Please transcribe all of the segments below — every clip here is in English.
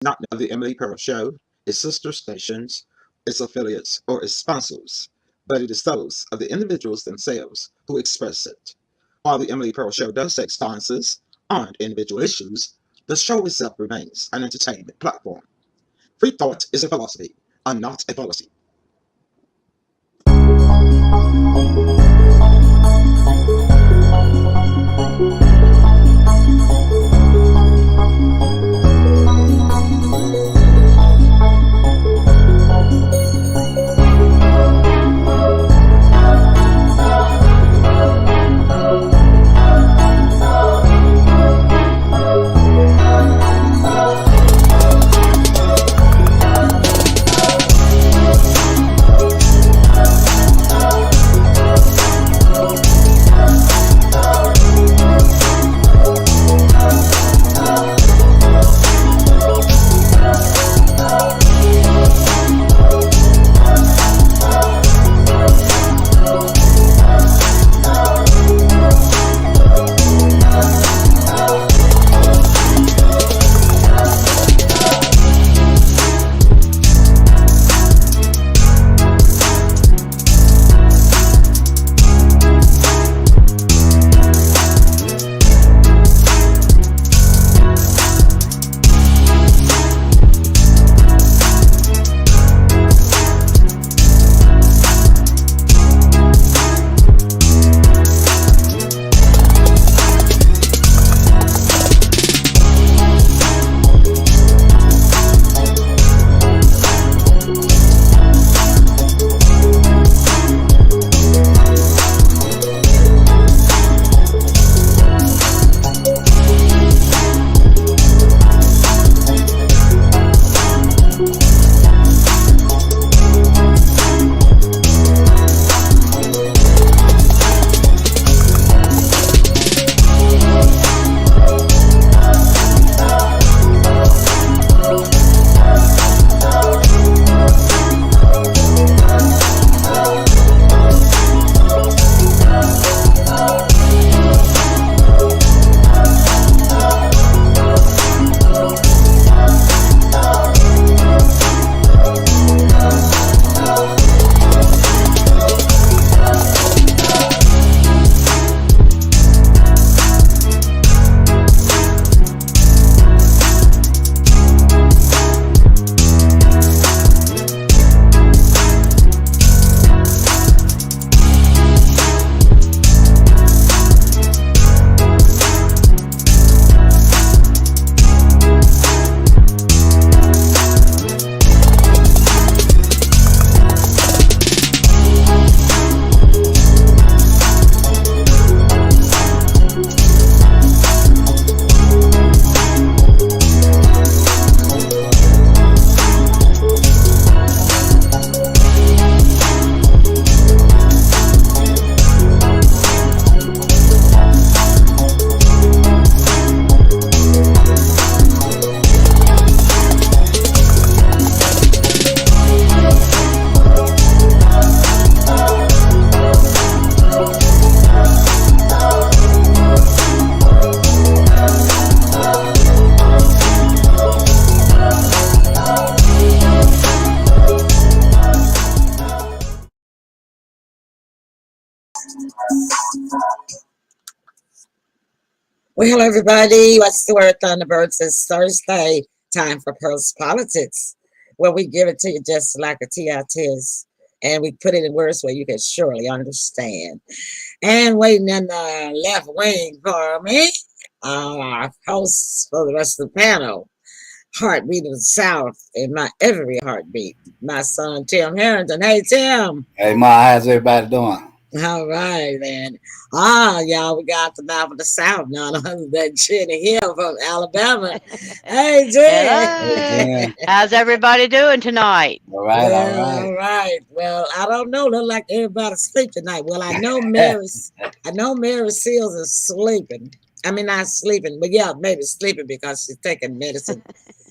Not know the Emily Pearl Show, its sister stations, its affiliates, or its sponsors, but it is those of the individuals themselves who express it. While the Emily Pearl Show does take stances on individual issues, the show itself remains an entertainment platform. Free thought is a philosophy and not a policy. Well, hello everybody. What's the word, Thunderbirds? It's Thursday, time for Pearl's Politics, where we give it to you just like a TITs, and we put it in words where you can surely understand. And waiting in the left wing for me, our host for the rest of the panel, heartbeat of the South in my every heartbeat, my son Tim Harrington. Hey Tim. Hey Ma, how's everybody doing? All right, then. Y'all, we got the mouth of the South, none other than Jenny Hill from Alabama. Hey, Hey Jenny. Jen. How's everybody doing tonight? All right, all Well, right. all right. Well, I don't know. Look like everybody's asleep tonight. Well, I know Mary Seals is sleeping. I mean, not sleeping, but yeah, maybe sleeping because she's taking medicine.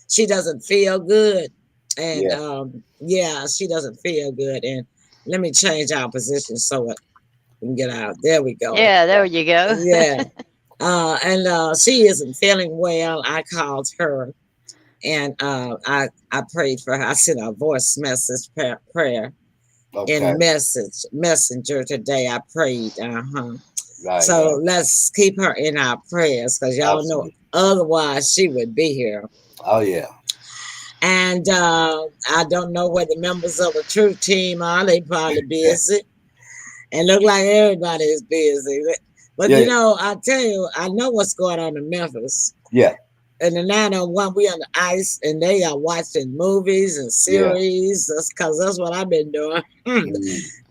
She doesn't feel good, and Yeah. yeah, she doesn't feel good. And let me change our position so we can get out. There we go. Yeah, there you go. Yeah. And she isn't feeling well. I called her and I prayed for her. I sent a voice message prayer Okay. in messenger today. I prayed. Right. So Right. let's keep her in our prayers because y'all know Absolutely. otherwise she would be here. Oh yeah. And I don't know where the members of the truth team are. They probably busy. And look like everybody is busy. But Yeah. you know, I tell you, I know what's going on in Memphis. Yeah. And the 901, we on the ice, and they are watching movies and Yeah. series. Because that's what I've been doing. Mm.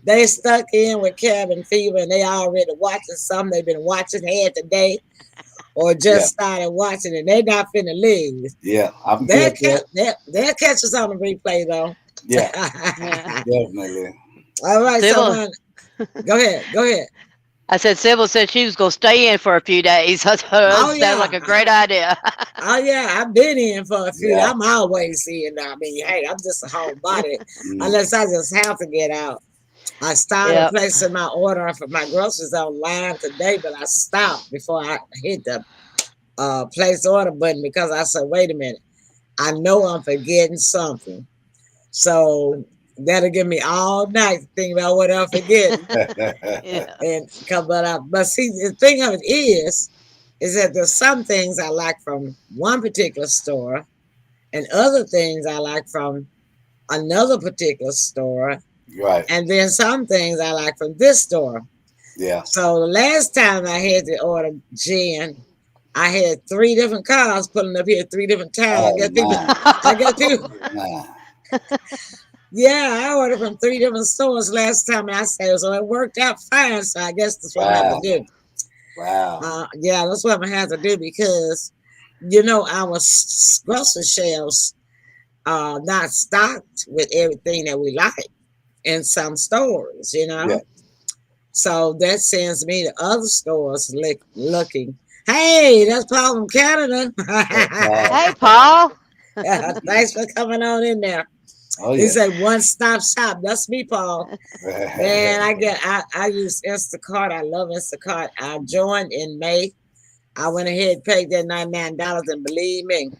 They stuck in with cabin fever, and they already watching something they've been watching here today, or Yeah. just started watching, and they not finna leave. Yeah. I'm good. They'll catch us on the replay though. Yeah. Yeah. Definitely. All right, so Sybil, one, go ahead, go ahead. I said Sybil said she was going to stay in for a few days. That Oh sounds yeah, like a great idea. oh yeah, I've been in for a few. Yeah. I'm always in. I mean, hey, I'm just a homebody, Mm. unless I just have to get out. I started Yep. placing my order for my groceries online today, but I stopped before I hit the place order button because I said, wait a minute, I know I'm forgetting something. So that'll give me all night to think about what I'm forgetting. Yeah. And come but see, the thing of it is that there's some things I like from one particular store and other things I like from another particular store, Right. and then some things I like from this store. Yeah. So the last time I had to order gin, I had 3 different cars pulling up here at 3 different times. Oh my. I guess people, My. yeah, I ordered from 3 different stores last time, and I said, so it worked out fine. So I guess that's what I have to Wow. do. Wow. Yeah, that's what I'm gonna have to do because, you know, our grocery shelves are not stocked with everything that we like in some stores, you know. Yeah. So that sends me to other stores looking. Hey, that's Paul from Canada. Hey, Paul. Thanks for coming on in there. Oh He yeah. said one stop shop. That's me, Paul. Man, I use Instacart. I love Instacart. I joined in May. I went ahead and paid that $99, and believe me,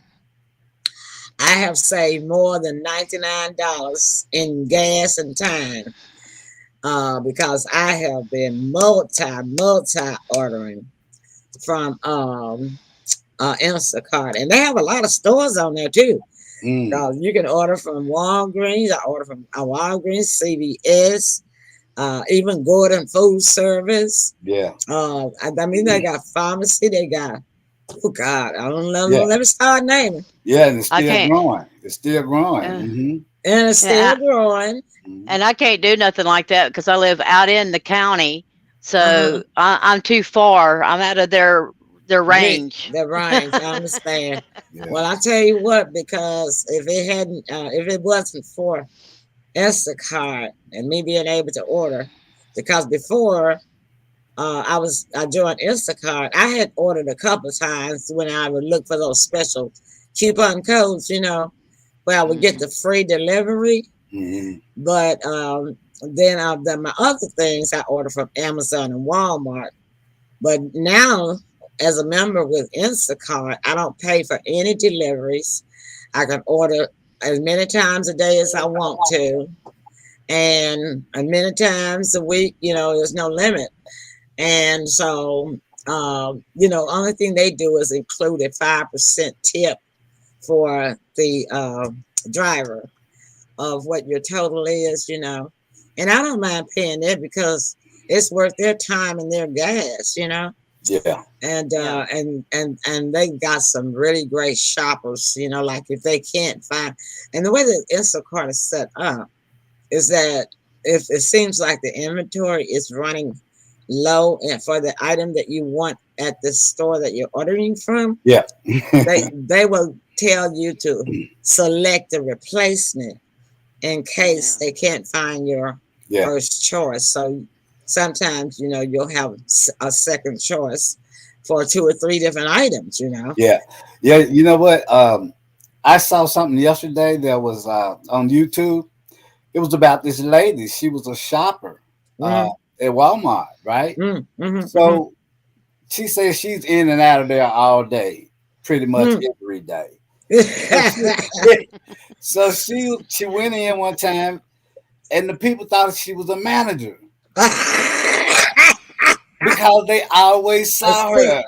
I have saved more than $99 in gas and time. Because I have been multi ordering from Instacart, and they have a lot of stores on there too. Mm. You can order from Walgreens. I order from Walgreens, CVS, even Gordon Food Service. Yeah. I mean, they got pharmacy. They got, oh God, I don't know. Yeah. Let me start naming. Yeah. And it's I still can't. growing. It's still growing. Uh, Mm-hmm. And it's still yeah, growing. Mm-hmm. and I can't do nothing like that because I live out in the county, Uh-huh. so I'm too far. I'm out of their range. The range, I understand. Yeah. Well, I tell you what, because if it wasn't for Instacart and me being able to order, because before I joined Instacart, I had ordered a couple of times when I would look for those special coupon codes, you know, where I would get the free delivery. Mm-hmm. But then my other things I order from Amazon and Walmart. But now, as a member with Instacart, I don't pay for any deliveries. I can order as many times a day as I want to, and as many times a week. You know, there's no limit. And so, you know, only thing they do is include a 5% tip for the driver of what your total is, you know. And I don't mind paying that because it's worth their time and their gas, you know. Yeah. And Yeah. and they got some really great shoppers, you know, like if they can't find, and the way that Instacart is set up is that if it seems like the inventory is running low and for the item that you want at the store that you're ordering from, Yeah. they will tell you to select a replacement in case Yeah. they can't find your Yeah. first choice. So sometimes, you know, you'll have a second choice for 2 or 3 different items, you know. Yeah. Yeah. You know what? I saw something yesterday that was on YouTube. It was about this lady. She was a shopper Mm-hmm, at Walmart, right? mm-hmm, mm-hmm, So she says she's in and out of there all day, pretty much mm-hmm, every day. So she went in one time, and the people thought she was a manager because they always saw See, her.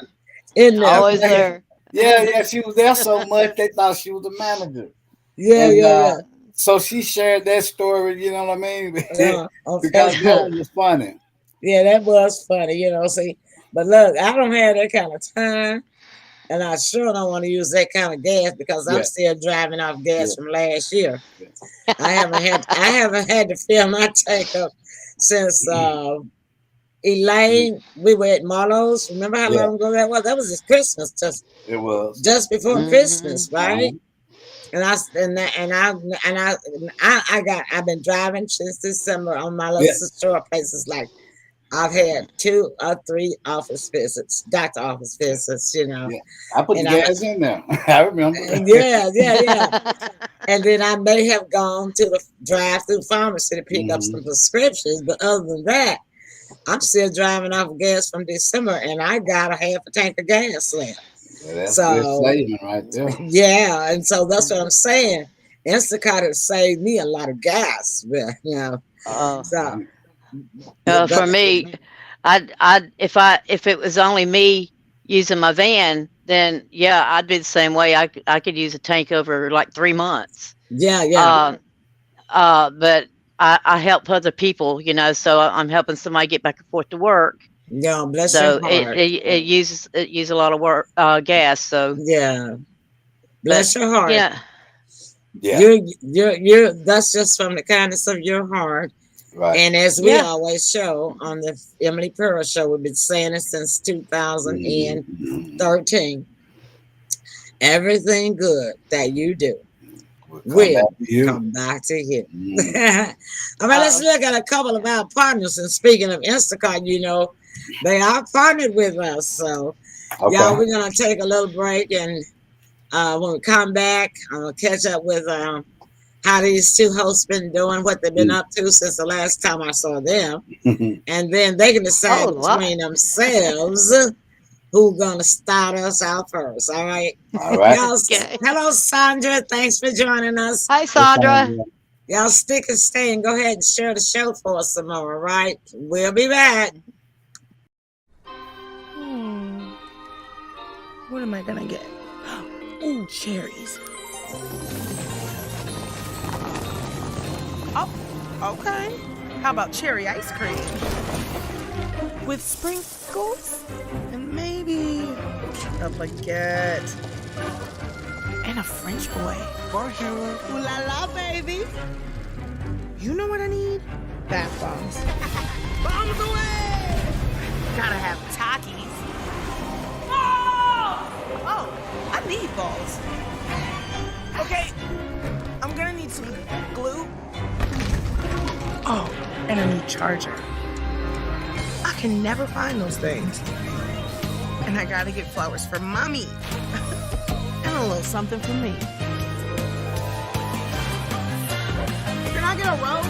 in there. Always there. Yeah, she was there so much they thought she was a manager, Yeah, and yeah, yeah. so she shared that story. You know what I mean? On Because that Facebook. one was funny. Yeah, that was funny, see. But look, I don't have that kind of time, and I sure don't want to use that kind of gas because I'm Yeah, still driving off gas yeah, from last year. yeah. I haven't had to fill my tank up since Elaine. We were at Marlowe's. Remember how Yeah, long ago that was? That was just Christmas, it was. just before Hmm. Christmas, right? And I've been driving since December on my little Yeah, short places. Like I've had 2 or 3 office visits, doctor office visits. yeah. I put the And I'm gas in there. I remember. yeah, yeah, yeah. And then I may have gone to the drive-through pharmacy to pick up some Mhm. prescriptions, but other than that, I'm still driving off gas from December, and I got a half a tank of gas left. Yeah, that's good So saving right there. yeah, and so that's what I'm saying. Instacart has saved me a lot of gas, uh, So Mhm. for that, me, if it was only me using my van, then yeah, I'd be the same way. I could use a tank over like 3 months. yeah, yeah. Um, but I help other people, so I'm helping somebody get back and forth to work. Yeah, bless your So heart. it uses a lot of work gas. So, Yeah, but bless your heart. yeah, Yeah, You're. That's just from the kindness of your heart. right. And as we yeah. always show on the Emily Pearl Show, we've been saying it since Mhm. 2013. Everything good that you do We'll come back will to you. come back to you. Mhm. All right, let's look at a couple of our partners. And speaking of Instacart, they are partnered with us. So, y'all, Okay. we're going to take a little break. And when we come back, I'm going to catch up with how these 2 hosts been doing, what they've been up to since the last time I saw them. And then they can decide Oh, wow. between themselves who's going to start us out first. All right. All right. Y'all, Okay. hello, Sandra. Thanks for joining us. Hi, That's Sandra. fine. Y'all stick and stay and go ahead and share the show for us some more, all right? We'll be back. What am I gonna get? Ooh, cherries. Oh, okay. How about cherry ice cream? With sprinkles? And maybe a baguette. And a French boy. Bonjour. Ooh la la, baby. You know what I need? Bath bombs. Bombs away! Gotta have Takis. Oh, I need balls. Okay, I'm gonna need some glue. Oh, and a new charger. I can never find those things. And I gotta get flowers for mommy. And a little something for me. Can I get a robe?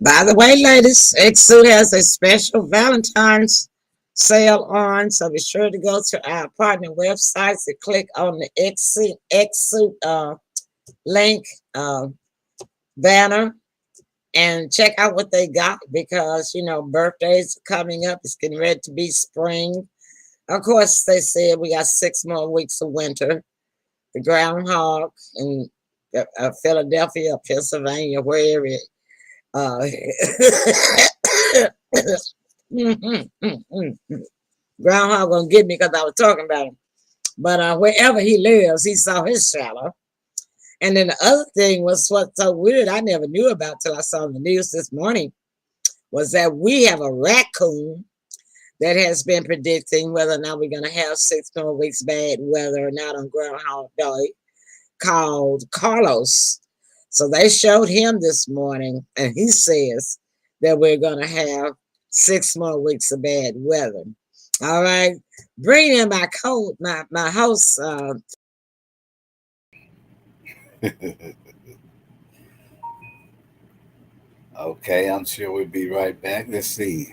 By the way, ladies, Xsuit has a special Valentine's sale on, so be sure to go to our partner websites and click on the Xsuit link banner and check out what they got because birthdays are coming up. It's getting ready to be spring. Of course, they said we got 6 more weeks of winter. The groundhog in Philadelphia, Pennsylvania, wherever it Groundhog gonna get me because I was talking about him. But wherever he lives, he saw his shadow. And then the other thing was what's so weird I never knew about till I saw on the news this morning was that we have a raccoon that has been predicting whether or not we're going to have 6 more weeks bad weather or not on Groundhog Day, called Carlos. So they showed him this morning, and he says that we're going to have 6 more weeks of bad weather. All right, bring in my coat, my host. Okay, I'm sure we'll be right back. Let's see.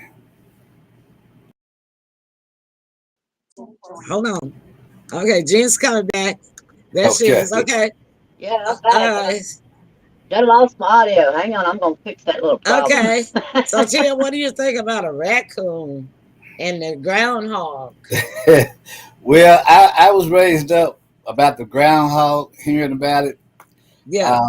Hold on. Okay, Jen's coming back. There she Okay. is. Okay. Yeah, I'm All back. right. I lost my audio. Hang on, I'm gonna fix that little problem. Okay. So, Jen, what do you think about a raccoon and the groundhog? Well, I was raised up about the groundhog, hearing about it. Yeah.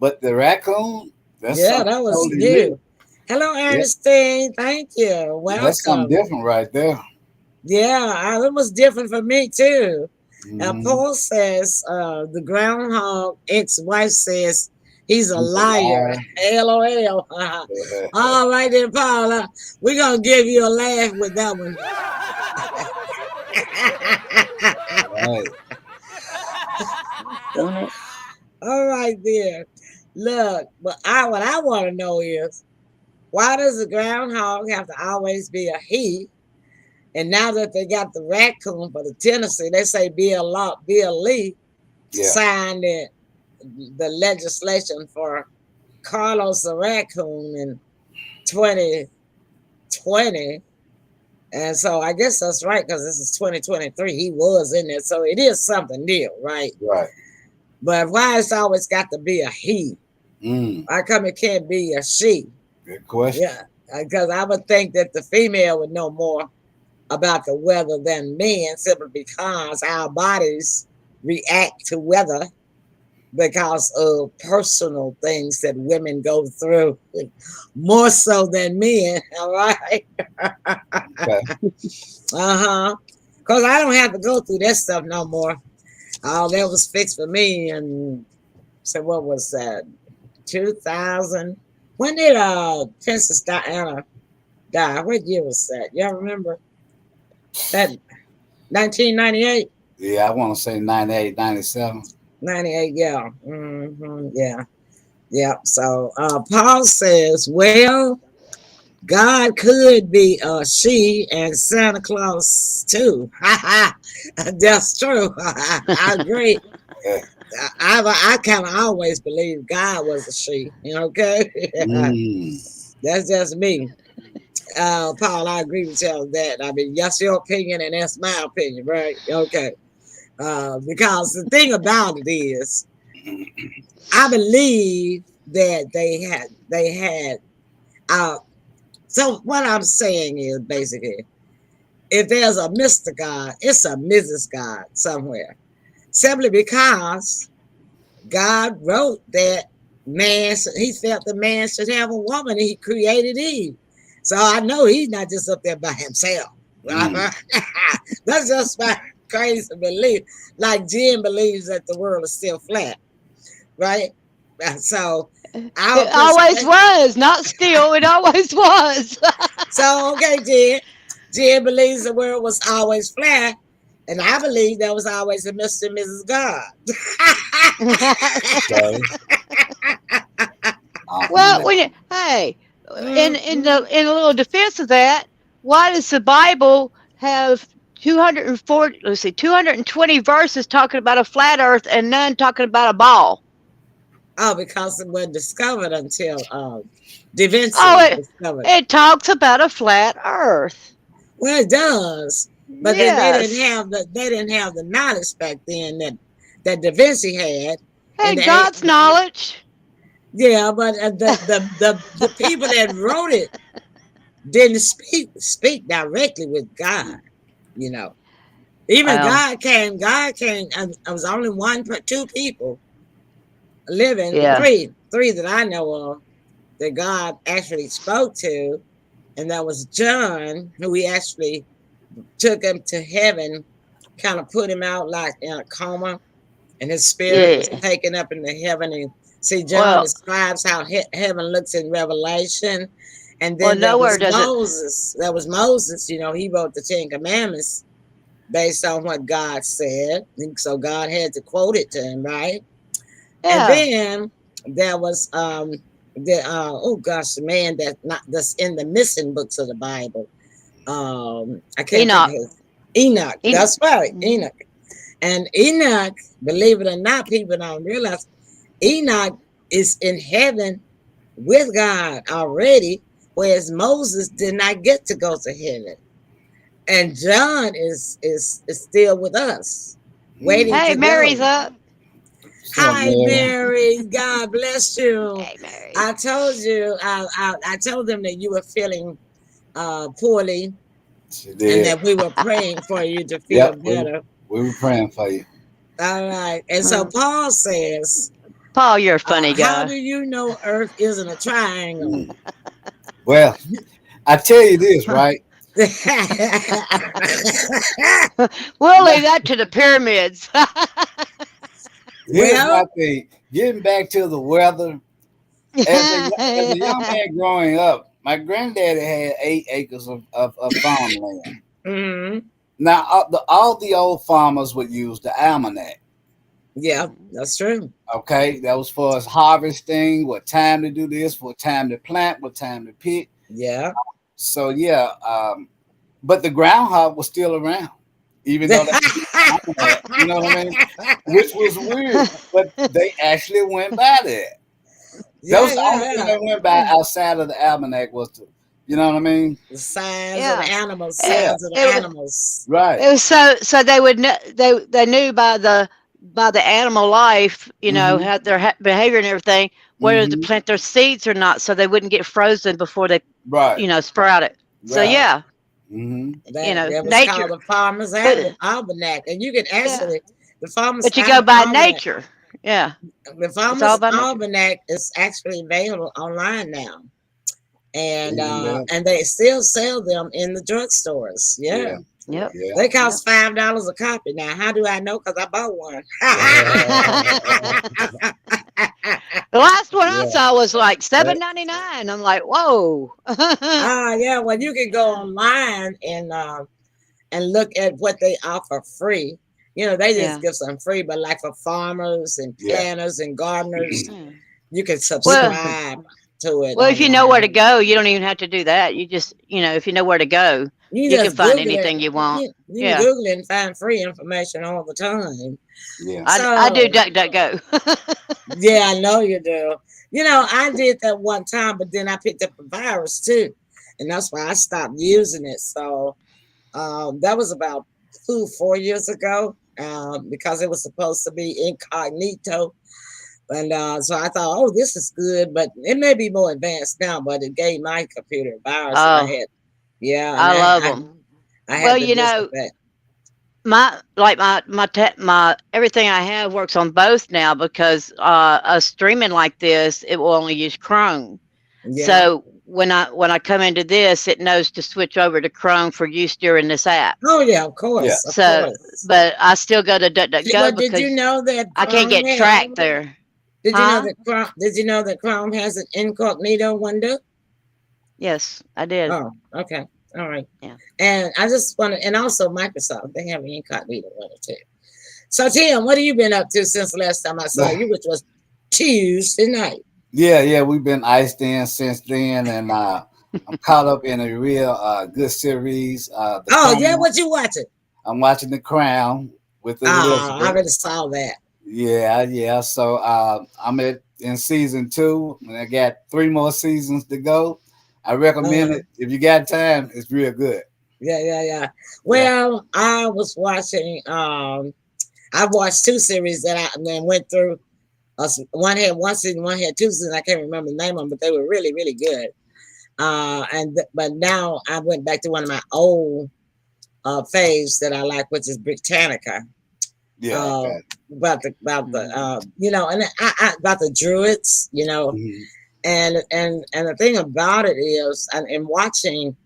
But the raccoon, that's Yeah, something that was totally new. new. Hello, Yeah, Ernestine. Thank you. that's something Welcome. different right there. Yeah, it was different for me too. Mhm. Paul says the groundhog ex-wife says he's a He's a liar. LOL. liar. All right then, Paula. We're gonna give you a laugh with that one. Right. All right there. Look, but what I want to know is why does the groundhog have to always be a he? And now that they got the raccoon for the Tennessee, they say Bill Lee Yeah. signed the legislation for Carlos the raccoon in 2020. And so I guess that's right because this is 2023. He was in there. So it is something new, right? Right. But why it's always got to be a he? How come it can't be a she? Good question. Yeah, because I would think that the female would know more about the weather than men simply because our bodies react to weather because of personal things that women go through more so than men. All right. Okay. Because I don't have to go through that stuff no more. All that was fixed for me. And so what was that? 2000. When did Princess Diana die? What year was that? Y'all remember? That 1998? Yeah, I want to say 98, 97. 98, yeah. Yeah. Yeah. So Paul says, well, God could be a she and Santa Claus too. That's true. I agree. Yeah. I kind of always believed God was a she. Okay. That's just me. Paul, I agree with you on that. I mean, that's your opinion and that's my opinion, right? Okay. Because the thing about it is, I believe that they had so what I'm saying is basically, if there's a Mr. God, it's a Mrs. God somewhere. Simply because God wrote that he felt the man should have a woman and he created Eve. So I know he's not just up there by himself. That's just my crazy belief. Like Jen believes that the world is still flat, right? So it always was, not still. It always was. So okay, Jen believes the world was always flat, and I believe there was always a Mr. and Mrs. God. Well, hey, in a little defense of that, why does the Bible have 240? Let's see, 220 verses talking about a flat Earth and none talking about a ball? Oh, because it wasn't discovered until Da Vinci was discovered. It talks about a flat Earth. Well, it does, but yes. they didn't have the knowledge back then that Da Vinci had. Hey, God's knowledge. Yeah, but the people that wrote it didn't speak directly with God. You know, even God came. I was only two people living. Yeah. Three that I know of that God actually spoke to, and that was John, who he actually took him to heaven, kind of put him out like in a coma, and his spirit was Yeah. taken up into heaven. And see, John Well, describes how heaven looks in Revelation. And well, then there nowhere was does it. Moses. There was Moses. You know, he wrote the Ten Commandments based on what God said. And so God had to quote it to him, right? And Yeah. then there was the oh gosh, the man that's in the missing books of the Bible. I can't think of Enoch. his Enoch. Enoch. That's right, Mhm. Enoch. And Enoch, believe it or not, people don't realize Enoch is in heaven with God already, whereas Moses did not get to go to heaven. And John is still with us, waiting Hey, to Mary's go. up. So, Hi, Mary, Mary. God bless you. Hey, Mary. I told you, I told them that you were feeling poorly she and did. that we were praying for you to feel Yep, better. we were praying for you. All right. And so Paul says, Paul, you're a funny how guy. do you know Earth isn't a triangle? Well, I tell you this, right? We'll leave that to the pyramids. Here's my Well, thing. Getting back to the weather, as a young man growing up, my granddaddy had 8 acres of farmland. mhm, Now, all the old farmers would use the almanac. yeah, that's true. Okay, that was for us harvesting, what time to do this, what time to plant, what time to pick. Yeah. So yeah, but the groundhog was still around, even though they used the almanac. You know what I mean? Which was weird, but they actually went by that. That Yeah, was the only thing yeah, they went by outside of the almanac was the, you know what I mean? the signs of the Yeah. animals, Yeah, sounds of the It was animals. right. it was so they would they knew by the animal life, you know, Mm-hmm. how their behavior and everything, whether to Mm-hmm. plant their seeds or not, so they wouldn't get frozen before they, Right. you know, sprout it. So Right. Yeah, yeah, Mm-hmm. you know, that was called nature. the Farmer's But Almanac. And you can yeah, actually, the Farmer's but you go by Almanac, nature. Yeah, the it's all Farmer's by nature. Almanac is actually available online now. Yeah. And they still sell them in the drugstores. Yeah. Yeah. Yep. Yeah. They Yep. cost $5 a copy. Now, how do I know? Because I bought one. The last one I Yeah. saw was like That, $7.99. I'm like, whoa. Yeah. Well, you can go online and look at what they offer free. You know, they just Yeah. give some free, but like for farmers and yeah. planners and gardeners, Yeah. you can Well, subscribe to it well, if you know where to online. go, you don't even have to do that. You just, you know, if you know where to go, You you can can just find Google it. anything you want. You can Yeah. Google it and find free information all the time. Yeah. I do So, DuckDuckGo. yeah, I know you do. You know, I did that one time, but then I picked up a virus too. And that's why I stopped using it. So that was about 4 years ago because it was supposed to be incognito. And so I thought, oh, this is good, but it may be more advanced now, but it gave my computer a virus and I Oh, had, yeah, and I love them. I Well, had to you know, disinfect. my everything I have works on both now because a streaming like this, it will only use Chrome. Yeah. So when I come into this, it knows to switch over to Chrome for use during this app. Oh, yeah, of Yeah. course, of So, course. but I still go to Well, DuckDuckGo did you because know that I can't Chrome get has? tracked there. Did you know Huh? that Chrome? Did you know that Chrome has an incognito window? Yes, I did. Oh, okay, all right. Yeah. And I just want to, and also Microsoft, they have an incognito window too. So Tim, what have you been up to since the last time I saw you, which was Tuesday night? Yeah. We've been iced in since then, and I'm caught up in a real good series. The Oh yeah, Crown. what you watching? I'm watching The Crown with I Elizabeth. already saw that. Yeah. So I'm in season 2, and I got 3 more seasons to go. I recommend Uh, it if you got time. It's real good. yeah. Yeah. Well, I was watching. I watched 2 series that I then went through. One had 1 season, one had 2 seasons. I can't remember the name of them, but they were really, really good. But now I went back to one of my old faves that I like, which is Britannica. Yeah. Okay. About the you know, and I about the Druids, you know, Mhm. And the thing about it is, and in watching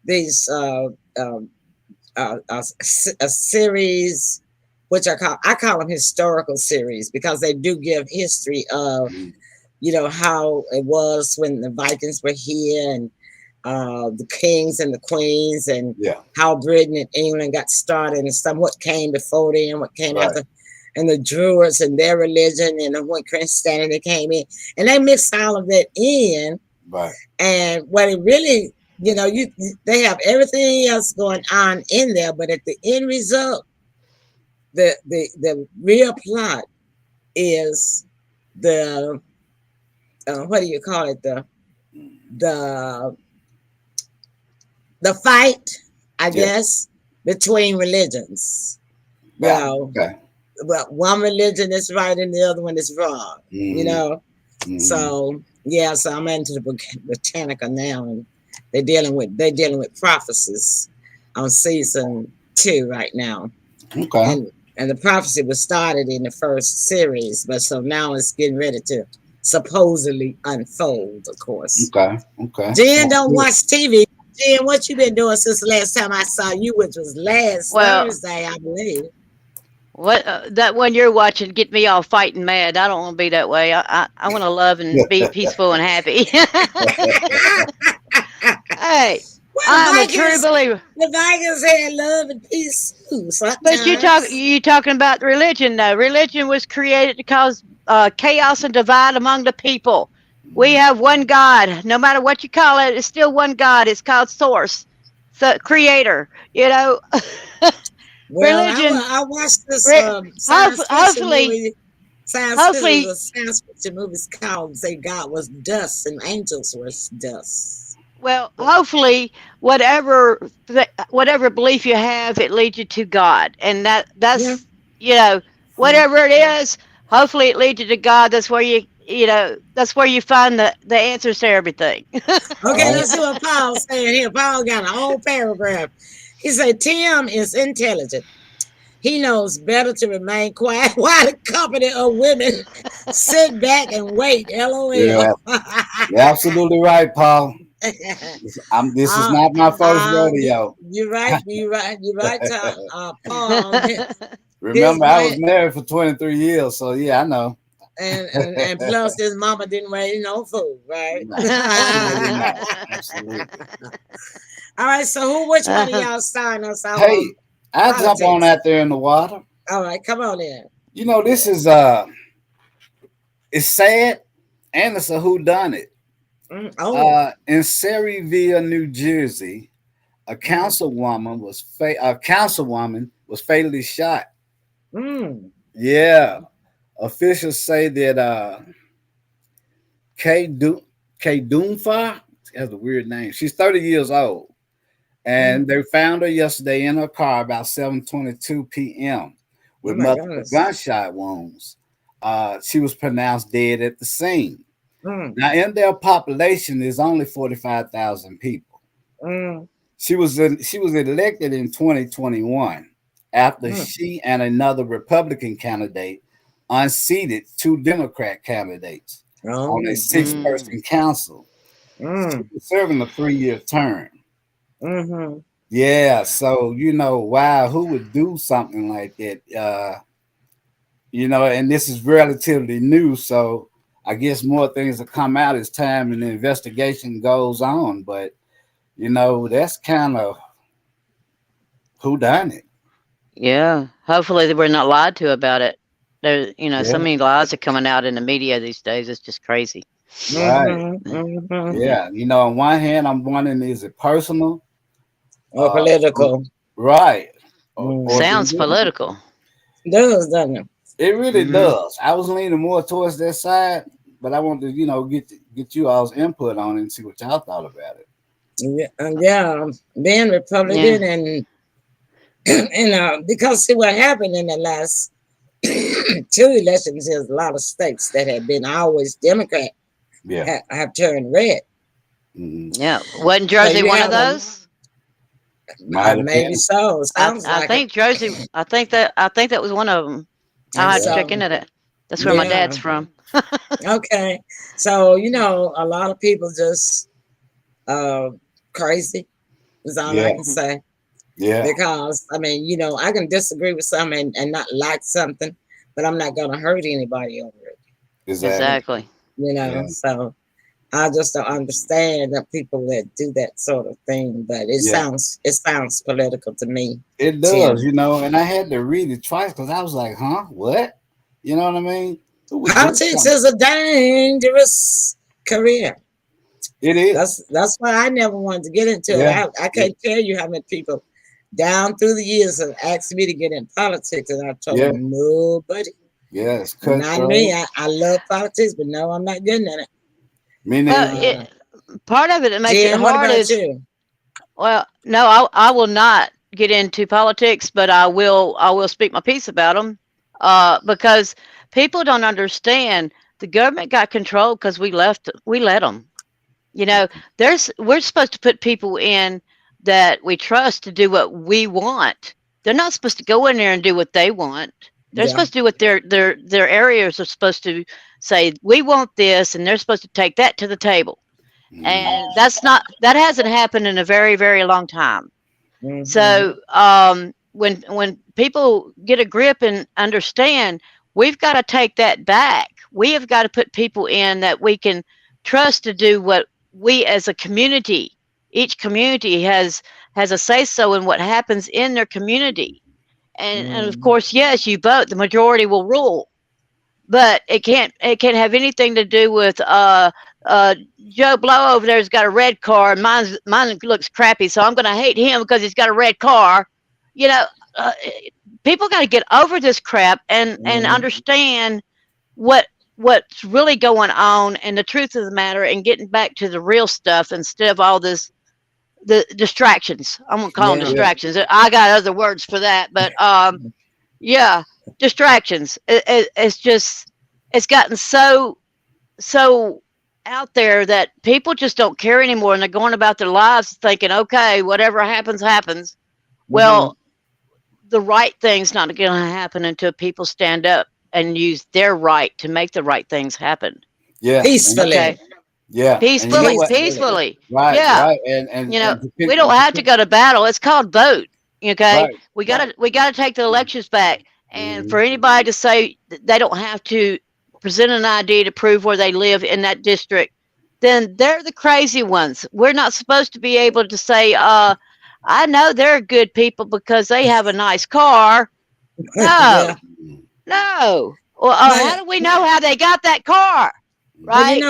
these a series, which I call them historical series, because they do give history of how it was when the Vikings were here, and the kings and the queens, and how Britain and England got started, and what came before them, what came after, and the Druids and their religion, and when Christianity came in, and they mixed all of that in. Right. And what it really, they have everything else going on in there, but at the end result, the real plot is the what do you call it, the fight, I guess, between religions. Well, one religion is right and the other one is wrong. So so I'm into the Britannica now, and they're dealing with prophecies on season 2 right now. Okay. And the prophecy was started in the first series, but so now it's getting ready to supposedly unfold, of course. Okay. Jen don't watch TV. Jen, what you been doing since the last time I saw you, which was last Thursday, I believe. What that one you're watching get me all fighting mad. I don't want to be that way. I want to love and be peaceful and happy. Hey, I'm a true believer. The Vikings had love and peace too. But you talking about religion though. Religion was created to cause chaos and divide among the people. We have one God. No matter what you call it, it's still one God. It's called Source, the Creator. Well, religion. I watched this science fiction movie. Science fiction movies called "Say God Was Dust and Angels Were Dust." Well, hopefully, whatever belief you have, it leads you to God, and that's whatever it is. Hopefully, it leads you to God. That's where that's where you find the answers to everything. Okay, let's see what Paul's saying here. Paul got a whole paragraph. He said, Tim is intelligent. He knows better to remain quiet while the company of women sit back and wait. LOL. Yeah, you're absolutely right, Paul. This is not my first rodeo. You're right, Paul. Remember, I was married for 23 years, so yeah, I know. And plus his mama didn't raise no food, right? Absolutely not. Absolutely. All right, so which one of y'all starting us out? Hey, I'll jump on out there in the water. All right, come on in. This is it's sad and it's a whodunit. In Saryville, New Jersey, a councilwoman was fatally shot. Yeah. Officials say that Kay Doomfar has a weird name. She's 30 years old. And they found her yesterday in her car about 7:22 p.m. with multiple gunshot wounds. She was pronounced dead at the scene. Now, in their population, there's only 45,000 people. She was elected in 2021 after she and another Republican candidate unseated 2 Democrat candidates on a 6-person council. She was serving a 3-year term. Yeah, so wow, who would do something like that? And this is relatively new, so I guess more things will come out as time and the investigation goes on. But that's kind of who done it. Yeah, hopefully they were not lied to about it. There, so many lies are coming out in the media these days. It's just crazy. Right. Yeah. On one hand, I'm wondering, is it personal or political? Right. Sounds political. It does, doesn't it? It really does. I was leaning more towards that side, but I wanted to, get you all's input on it and see what y'all thought about it. Yeah, being Republican and because see what happened in the last 2 elections is a lot of states that have been always Democrat have turned red. Yeah, wasn't Jersey one of those? Maybe so. I think Jersey. I think that was one of them. I have to check into that. That's where my Yeah. dad's from. Okay. So, a lot of people just uh crazy is all I Yeah, can say. yeah, Because I mean, I can disagree with something and not like something, but I'm not gonna hurt anybody over it. exactly. Exactly. Yeah, So I just don't understand the people that do that sort of thing. But yeah. it sounds political to me, It does, Tim. you know, and I had to read it twice because I was like, huh, what? You know what I mean? Who would do Politics something? is a dangerous career. It is. That's why I never wanted to get into it. Yeah. I can't tell you how many people down through the years have asked me to get in politics, and I told Yeah. them nobody, Yeah. It's not me. cutthroat. I love politics, but no, I'm not getting in it. Me Well, neither. Uh, part of it that makes it Jen, what hard about is, you? well, no, I will not get into politics, but I will speak my piece about them, because people don't understand the government got control because we let them. You know, we're supposed to put people in that we trust to do what we want. They're not supposed to go in there and do what they want. They're Yeah. supposed to do what their areas are supposed to say. We want this, and they're supposed to take that to the table. Mm. And that hasn't happened in a very very long time. Hmm. So when people get a grip and understand, we've got to take that back. We have got to put people in that we can trust to do what we as a community. Each community has a say so in what happens in their community, and of Hmm. course, yes, you vote. The majority will rule, but it can't have anything to do with uh Joe Blow over there's got a red car and mine looks crappy, so I'm going to hate him because he's got a red car. You know, uh, people got to get over this crap and Hmm. understand what what's really going on and the truth of the matter and getting back to the real stuff instead of all this the distractions. I'm gonna call them Yeah. Yeah. distractions. I got other words for that, but yeah, distractions. It's just it's gotten so out there that people just don't care anymore, and they're going about their lives thinking, okay, whatever happens, happens. Hmm. Well, the right thing's not going to happen until people stand up and use their right to make the right things happen. Yeah. Peacefully. Okay, Yeah. And you know peacefully, what? Peacefully. peacefully. Right. Yeah, Right. And to we pick don't and to have to pick. go to battle. It's called vote. Okay, Right. we Right. gotta take the elections back. And Hmm. for anybody to say they don't have to present an ID to prove where they live in that district, then they're the crazy ones. We're not supposed to be able to say, I know they're good people because they have a nice car. No, Yeah. no. Well, how But do we know how they got that car? but Right?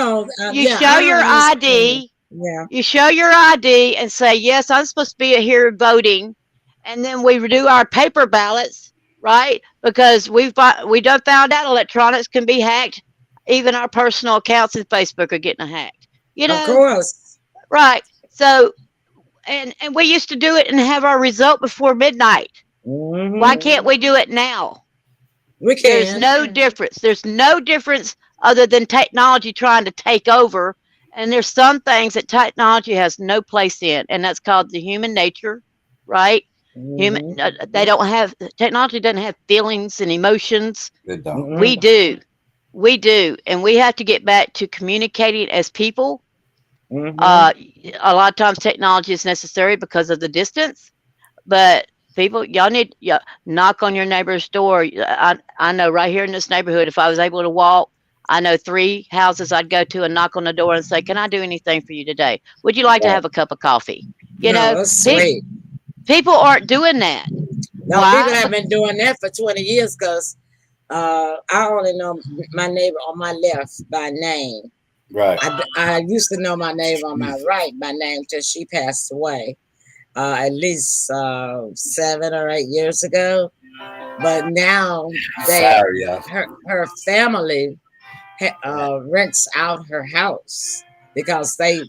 You yeah, show I your don't understand it. ID, Yeah. you show your ID and say, yes, I'm supposed to be here voting. And then we do our paper ballots, right? Because we done found out electronics can be hacked. Even our personal accounts in Facebook are getting hacked. You Of know, course. right? So, and we used to do it and have our result before midnight. Why Hmm. can't we do it now? We There's can. no difference. There's no difference other than technology trying to take over. And there's some things that technology has no place in, and that's called the human nature, right? Human, Hmm. they don't have technology doesn't have feelings and emotions. They don't. We Hmm. do, we do, and we have to get back to communicating as people. Hmm. Uh, a lot of times technology is necessary because of the distance, but people, y'all need knock on your neighbor's door. I know right here in this neighborhood, if I was able to walk, I know 3 houses I'd go to and knock on the door and say, "Can I do anything for you today? Would you like to Right. have a cup of coffee?" You No, know, that's sweet. people aren't doing that. No, people Why? have been doing that for 20 years because I only know my neighbor on my left by name. Right. I used to know my neighbor on my right by name till she passed away, at least 7 or 8 years ago. But now Sorry, y'all. her family rents out her house because they,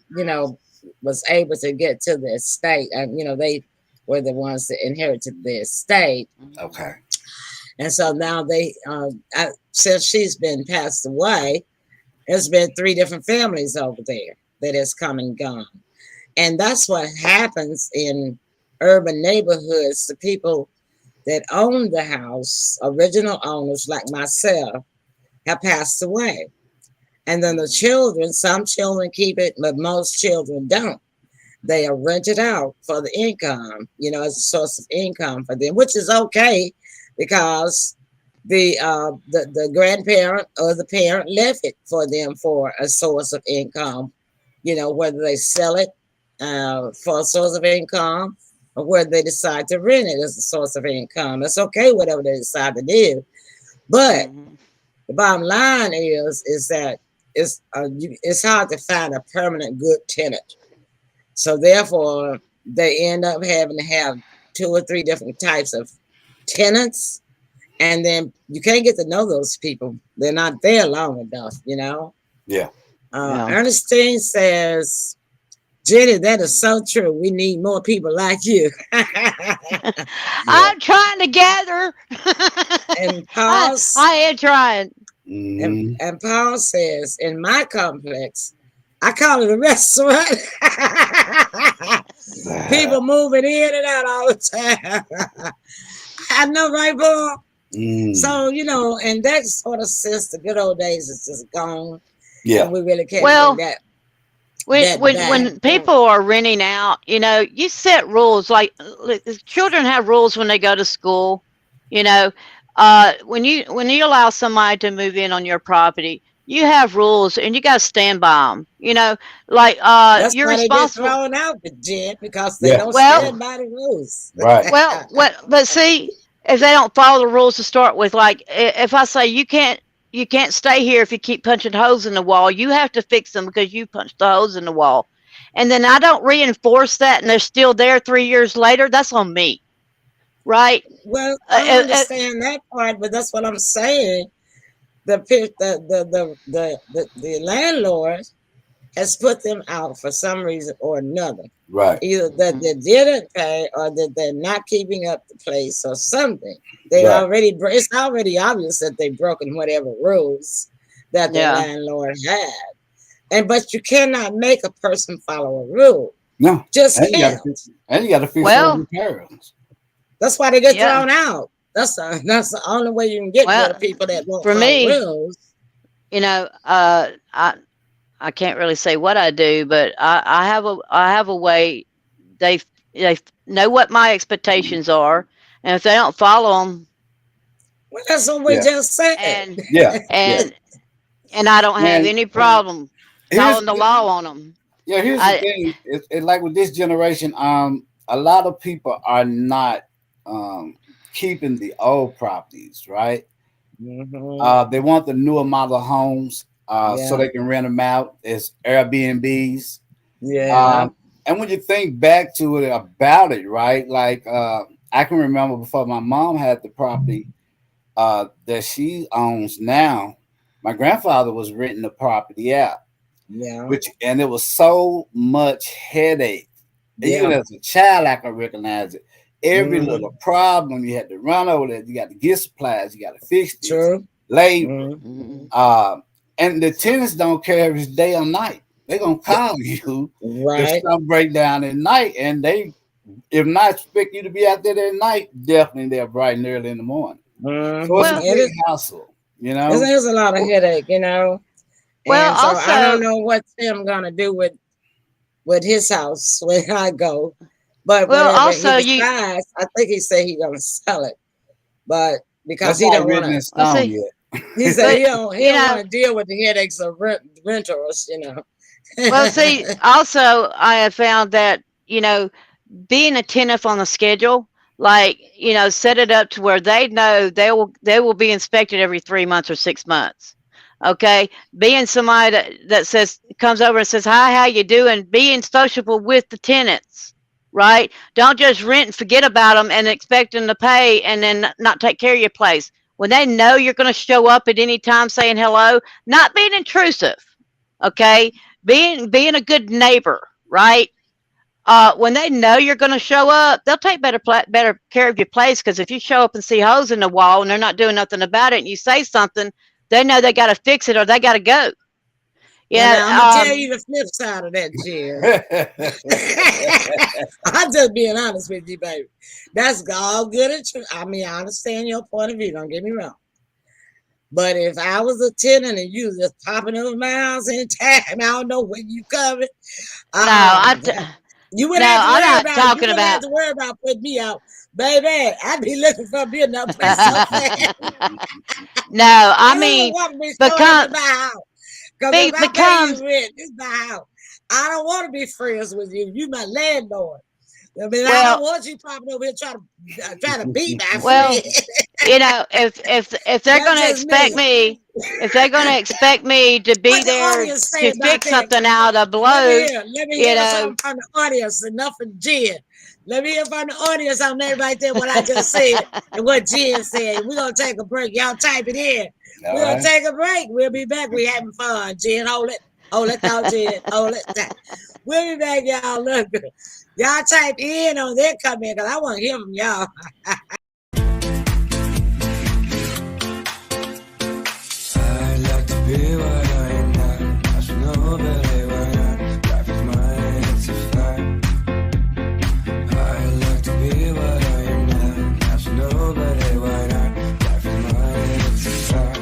was able to get to the estate, and they were the ones that inherited the estate. Okay. And so now since she's been passed away, there's been 3 different families over there that has come and gone. And that's what happens in urban neighborhoods. The people that own the house, original owners like myself, have passed away. And then the children, some children keep it, but most children don't. They are rented out for the income, as a source of income for them, which is okay because the grandparent or the parent left it for them for a source of income, whether they sell it for a source of income or whether they decide to rent it as a source of income. It's okay, whatever they decide to do. But the bottom line is that it's hard to find a permanent good tenant. So therefore, they end up having to have 2 or 3 different types of tenants. And then you can't get to know those people. They're not there long enough, Yeah. Ernestine says, Jenny, that is so true. We need more people like you. I'm trying to gather. And Paul, I am trying. And Paul says, in my complex, I call it a restaurant. People moving in and out all the time. I know, right, Paul? So, and that sort of since the good old days is just gone. Yeah. And we really can't bring that. When people are renting out, you set rules. Like children have rules when they go to school. When you allow somebody to move in on your property, you have rules and you got to stand by them. That's you're why responsible. They get thrown out, Jen, because they don't stand by the rules. Right. But see, if they don't follow the rules to start with, like if I say you can't stay here if you keep punching holes in the wall, you have to fix them because you punched the holes in the wall. And then I don't reinforce that and they're still there 3 years later, that's on me. Right? Well, I understand that part, but that's what I'm saying. The landlord has put them out for some reason or another. Right. Either that they didn't pay or that they're not keeping up the place or something. It's already obvious that they've broken whatever rules that the landlord had. But you cannot make a person follow a rule. No. Just can't. And you got to fix those repairs. That's why they get thrown out. That's the only way you can get rid of people that won't follow rules. I can't really say what I do, but I have a way. They know what my expectations are, and if they don't follow them, well, that's what we just said. And I don't have any problem following the law on them. Yeah, here's the thing. It's like with this generation, a lot of people are not keeping the old properties, right? Mm-hmm. They want the newer model homes so they can rent them out as Airbnbs. Yeah. And when you think back to it about it, right? Like I can remember before my mom had the property that she owns now, my grandfather was renting the property out. Yeah. And it was so much headache. Even as a child, I can recognize it. Every little problem you had to run over there. You got to get supplies. You got to fix this. Labor. And the tenants don't care if it's day or night. They're going to call you if something break down at night. And they, if not expect you to be out there at night, definitely they're bright and early in the morning. So it's a big hassle, There's a lot of headache, Well, and so also, I don't know what Tim gonna do with his house when I go. But also he decides, I think he said he's gonna sell it, but because he don't want to. He said he don't want to deal with the headaches of renters, Well, see, also I have found that being attentive on the schedule, like set it up to where they know they will be inspected every 3 months or 6 months. Okay, being somebody that comes over and says, hi, how you doing? Being sociable with the tenants, right? Don't just rent and forget about them and expect them to pay and then not take care of your place. When they know you're going to show up at any time saying hello, not being intrusive, okay? Being a good neighbor, right? When they know you're going to show up, they'll take better care of your place, because if you show up and see holes in the wall and they're not doing nothing about it and you say something, they know they got to fix it or they got to go. Yeah, I'm going to tell you the flip side of that, Jim. I'm just being honest with you, baby. That's all good and true. I mean, I understand your point of view. Don't get me wrong. But if I was a tenant and you was just popping over my house anytime, I don't know when you coming. No, I You wouldn't no, have to I'm worry not about. You talking wouldn't have about. to worry about putting me out, baby. I'd be looking for me another place so fast. No, I I don't mean, want to be showing up become at my house. Because if I pay becomes you rent, this is my house. I don't want to be friends with you. You my landlord. I mean, I don't well, want you popping over here trying to be my well, friend. if they're That's going to just me. expect me, if they're going to expect me to What be the there audience say to about fix that? something out of Let me blow, hear. Let me you hear know, something from the audience. Enough of Jen. Let me hear from the audience on everybody there what I just said and what Jen said. We're gonna take a break. Y'all type it in. All We're gonna right. take a break. We'll be back. We having fun. Jen, hold it. Hold it down, Jen. Hold it. We'll be back, y'all. Look. Y'all type in on their comment because I want to hear from y'all. I like to be what I am not. I should know better why not. Life is mine, it's a fact. I like to be what I am not. I should know better why not. Life is mine, it's a fact.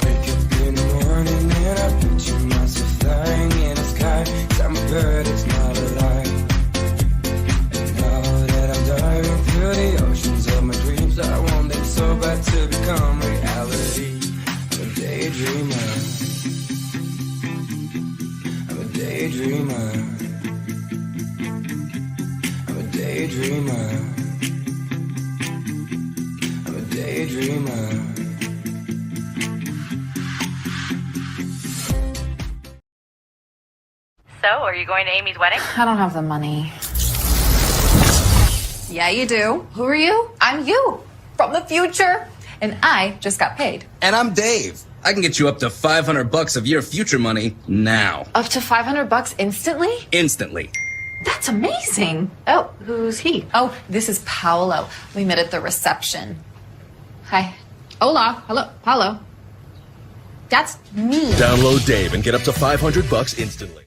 Wake up in the morning and I picture myself flying in the sky. 'Cause I'm a bird, it's not a lie. And now that I'm diving through the oceans of my dreams, I want them so bad to become reality. I'm a daydreamer. I'm a daydreamer. I'm a daydreamer. I'm a daydreamer. So, are you going to Amy's wedding? I don't have the money. Yeah, you do. Who are you? I'm you, from the future. And I just got paid. And I'm Dave. I can get you up to $500 of your future money now. Up to $500 instantly? Instantly. That's amazing. Oh, who's he? Oh, this is Paolo. We met at the reception. Hi. Hola. Hello. Paolo. That's me. Download Dave and get up to $500 instantly.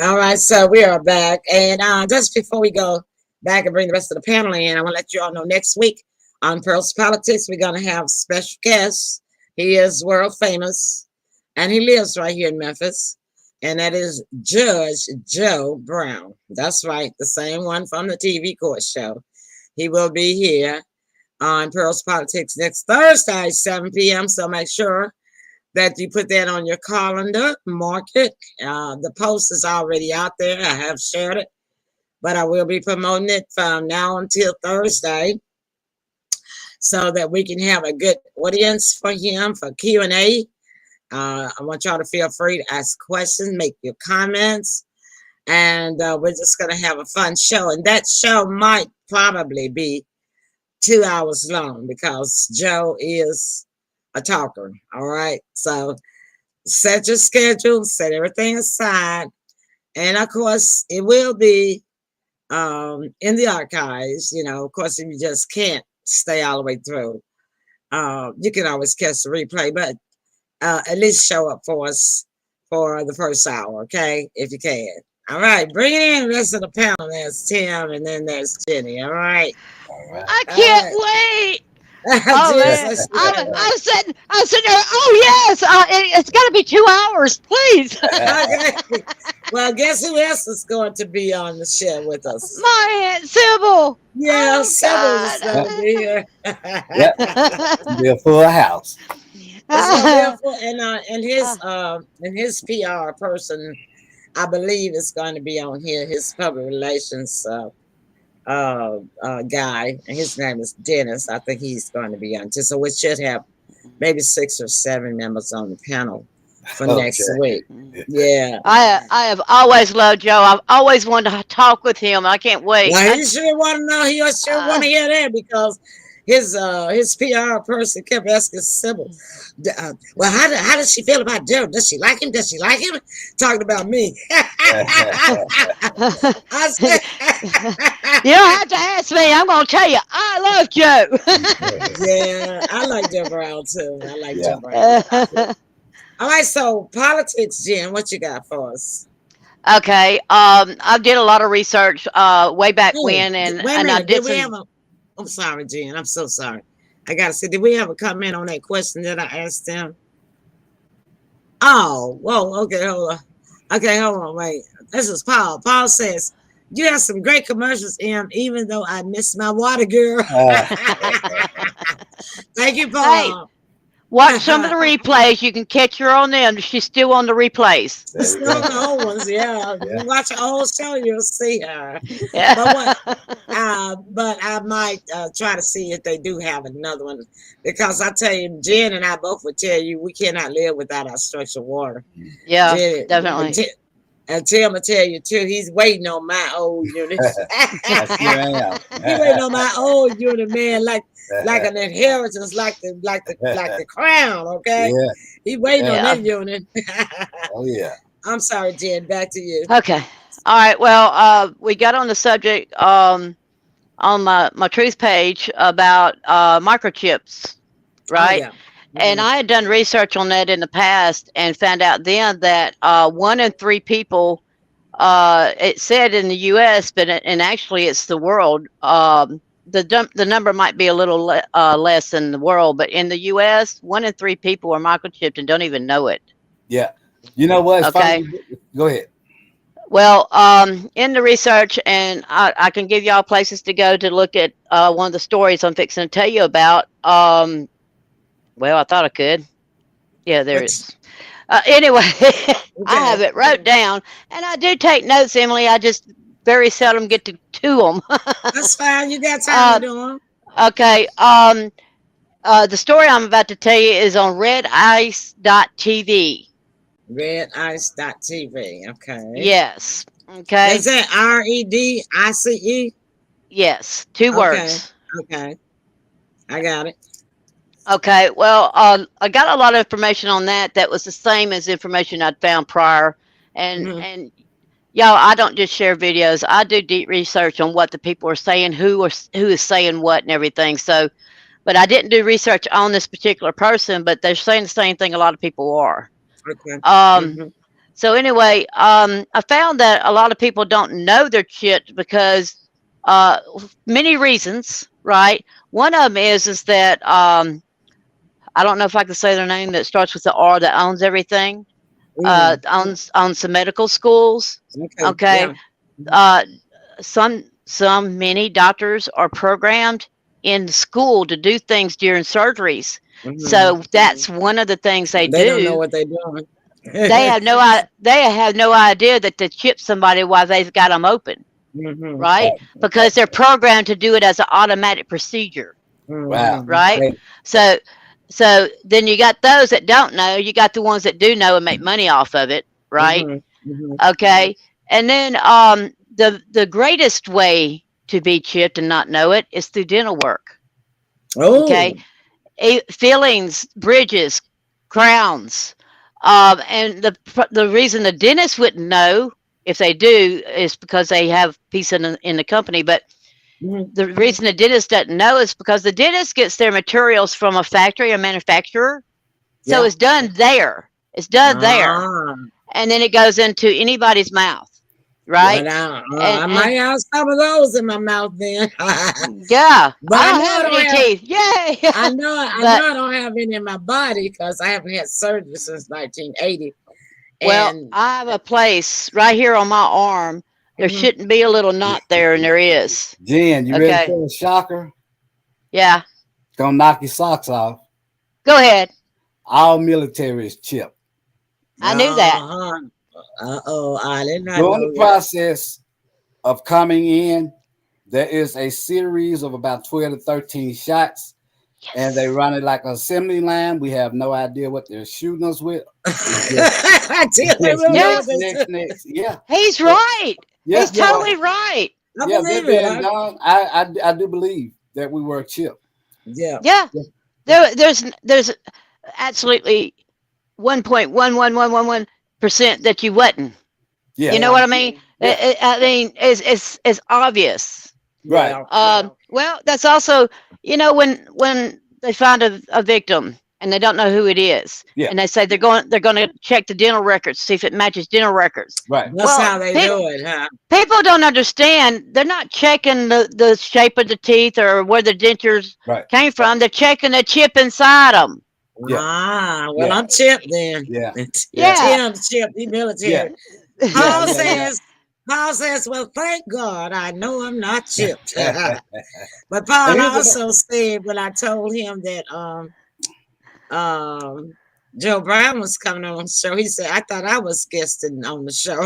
All right, so we are back. And just before we go back and bring the rest of the panel in, I want to let you all know next week on Pearls Politics, we're going to have special guests. He is world famous, and he lives right here in Memphis. And that is Judge Joe Brown. That's right, the same one from the TV court show. He will be here on Pearls Politics next Thursday, 7 p.m. So make sure that you put that on your calendar, mark it. The post is already out there. I have shared it, but I will be promoting it from now until Thursday so that we can have a good audience for him for Q&A. I want y'all to feel free to ask questions, make your comments, and we're just going to have a fun show. And that show might probably be 2 hours long because Joe is a talker. All right. So set your schedule, set everything aside. And of course, it will be in the archives. You know, of course, if you just can't stay all the way through, you can always catch the replay, but at least show up for us for the first hour, okay? If you can. All right, bring it in the rest of the panel. There's Tim and then there's Jenny. All right. I can't wait. Oh man, Jesus. I'm sitting there. Oh yes, it's got to be 2 hours, please. Okay. Well, guess who else is going to be on the show with us? My Aunt Sybil. Yeah, Oh, Sybil is God. going to be here. Yep. Be a full house. It's gonna be a full, and his PR person, I believe, is going to be on here. His public relations guy, and his name is Dennis. I think he's going to be on too. So we should have maybe 6 or 7 members on the panel for next week. Yeah. I have always loved Joe. I've always wanted to talk with him. I can't wait. Well, he sure want to know. He sure want to hear that because his PR person kept asking Sybil, well, how does she feel about Joe? Does she like him? Does she like him? Talking about me. I said, you don't have to ask me. I'm going to tell you, I love Joe. Yeah, I like Joe Brown too. I like Joe Brown. All right, so politics, Jen, what you got for us? Okay, I did a lot of research way back when, and wait a minute, I did we have a? I'm sorry, Jen. I'm so sorry. I gotta say, did we have a comment on that question that I asked them? Oh, whoa. Okay, hold on. Okay, hold on. Wait. This is Paul. Paul says, "You have some great commercials, Em. Even though I miss my water, girl." Thank you, Paul. Hey, watch some of the replays. You can catch her on them. She's still on the replays. Still on the old ones, yeah. You watch the old show, you'll see her. Yeah. But I might try to see if they do have another one, because I tell you, Jen and I both would tell you we cannot live without our structured water. Yeah, Jen, definitely. And Tim will tell you too, he's waiting on my old unit. I sure am. He waiting on my old unit, man, like an inheritance, like the crown. Okay, Yeah. he waiting on that unit. Oh yeah. I'm sorry, Jen. Back to you. Okay. All right. Well, we got on the subject on my truth page about microchips, right? Oh, yeah. And I had done research on that in the past and found out then that 1 in 3 people, it said in the U.S., and actually it's the world. The number might be a little less than the world, but in the U.S., 1 in 3 people are microchipped and don't even know it. Yeah. You know what? It's Okay. funny. Go ahead. Well, in the research, and I can give y'all places to go to look at one of the stories I'm fixing to tell you about. Well, I thought I could. Yeah, there it is. Anyway, I have it wrote down, and I do take notes, Emily. I just very seldom get to them. That's fine. You got time to do them. Okay. The story I'm about to tell you is on redice.tv. Redice.tv. Okay. Yes. Okay. Is that REDICE? Yes. 2 words. Okay. I got it. Okay, well, I got a lot of information on that. That was the same as information I'd found prior, and y'all, I don't just share videos. I do deep research on what the people are saying, who is saying what, and everything. So, but I didn't do research on this particular person, but they're saying the same thing. A lot of people are. Okay. So anyway, I found that a lot of people don't know they're chipped because many reasons, right? One of them is that I don't know if I can say their name, that starts with the R, that owns everything, owns some medical schools. Okay. Yeah. Many doctors are programmed in school to do things during surgeries. So that's one of the things they do. They don't know what they're doing. They have no idea that they chip somebody while they've got them open. Right? Because they're programmed to do it as an automatic procedure. Wow. Right? So then you got those that don't know. You got the ones that do know and make money off of it, right? Okay. And then the greatest way to be chipped and not know it is through dental work. Okay. Fillings, bridges, crowns. And the reason the dentist wouldn't know, if they do, is because they have piece in the company. But the reason the dentist doesn't know is because the dentist gets their materials from a factory, a manufacturer. So it's done there. It's done there. And then it goes into anybody's mouth. Right? Well, I might have some of those in my mouth then. Yeah. But I don't have any teeth. Yay. I know I don't have any in my body because I haven't had surgery since 1980. Well, I have a place right here on my arm. There shouldn't be a little knot there, and there is. Jen, you ready for a shocker? Yeah. It's gonna knock your socks off. Go ahead. All military is chipped. I knew that. I did not During know the that. process of coming in, there is a series of about 12 to 13 shots, and they run it like an assembly line. We have no idea what they're shooting us with. I did remember Next, what they next, said. next. Yeah. He's right. Yeah, He's totally right. I yeah, believe they're it. being done. I do believe that we were chipped. Yeah. Yeah. There's absolutely 1.11111% that you wasn't. Yeah. You know what I mean? Yeah. I mean, it's obvious. Right. Well, that's also, you know, when they find a victim and they don't know who it is, Yeah. and they say they're going to check the dental records, see if it matches dental records. Right. That's how they do it, huh? People don't understand. They're not checking the shape of the teeth or where the dentures Right. came from. They're checking the chip inside them. Yeah. Well, Yeah. I'm chipped then. Yeah. Yeah. Tim's chipped. He military. Yeah. Paul Yeah. says, Paul says, well, thank God I know I'm not chipped. But Paul And here's the- also said when I told him that Joe Brown was coming on the show, he said, I thought I was guesting on the show.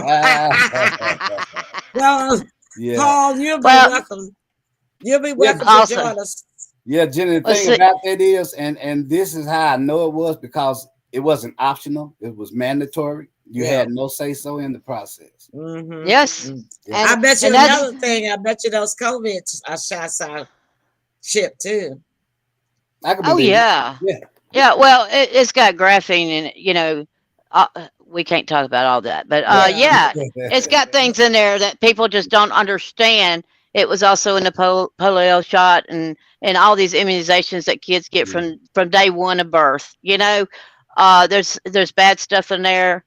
Well, Yeah. Paul, you'll be Well- welcome. You'll be welcome awesome. to join us. Yeah, Jenny, the Let's thing see. about that is, and this is how I know it was, because it wasn't optional, it was mandatory. You Yeah. had no say so in the process. Mhm. Yes. Mhm. Yeah. I bet you and that's- another thing. I bet you those COVID shots are chipped too. I could Oh believe it. yeah. Yeah. Yeah. Well, it's got graphene in it. You know, we can't talk about all that, but yeah, it's got things in there that people just don't understand. It was also in the polio shot and all these immunizations that kids get from day one of birth. You know, there's bad stuff in there,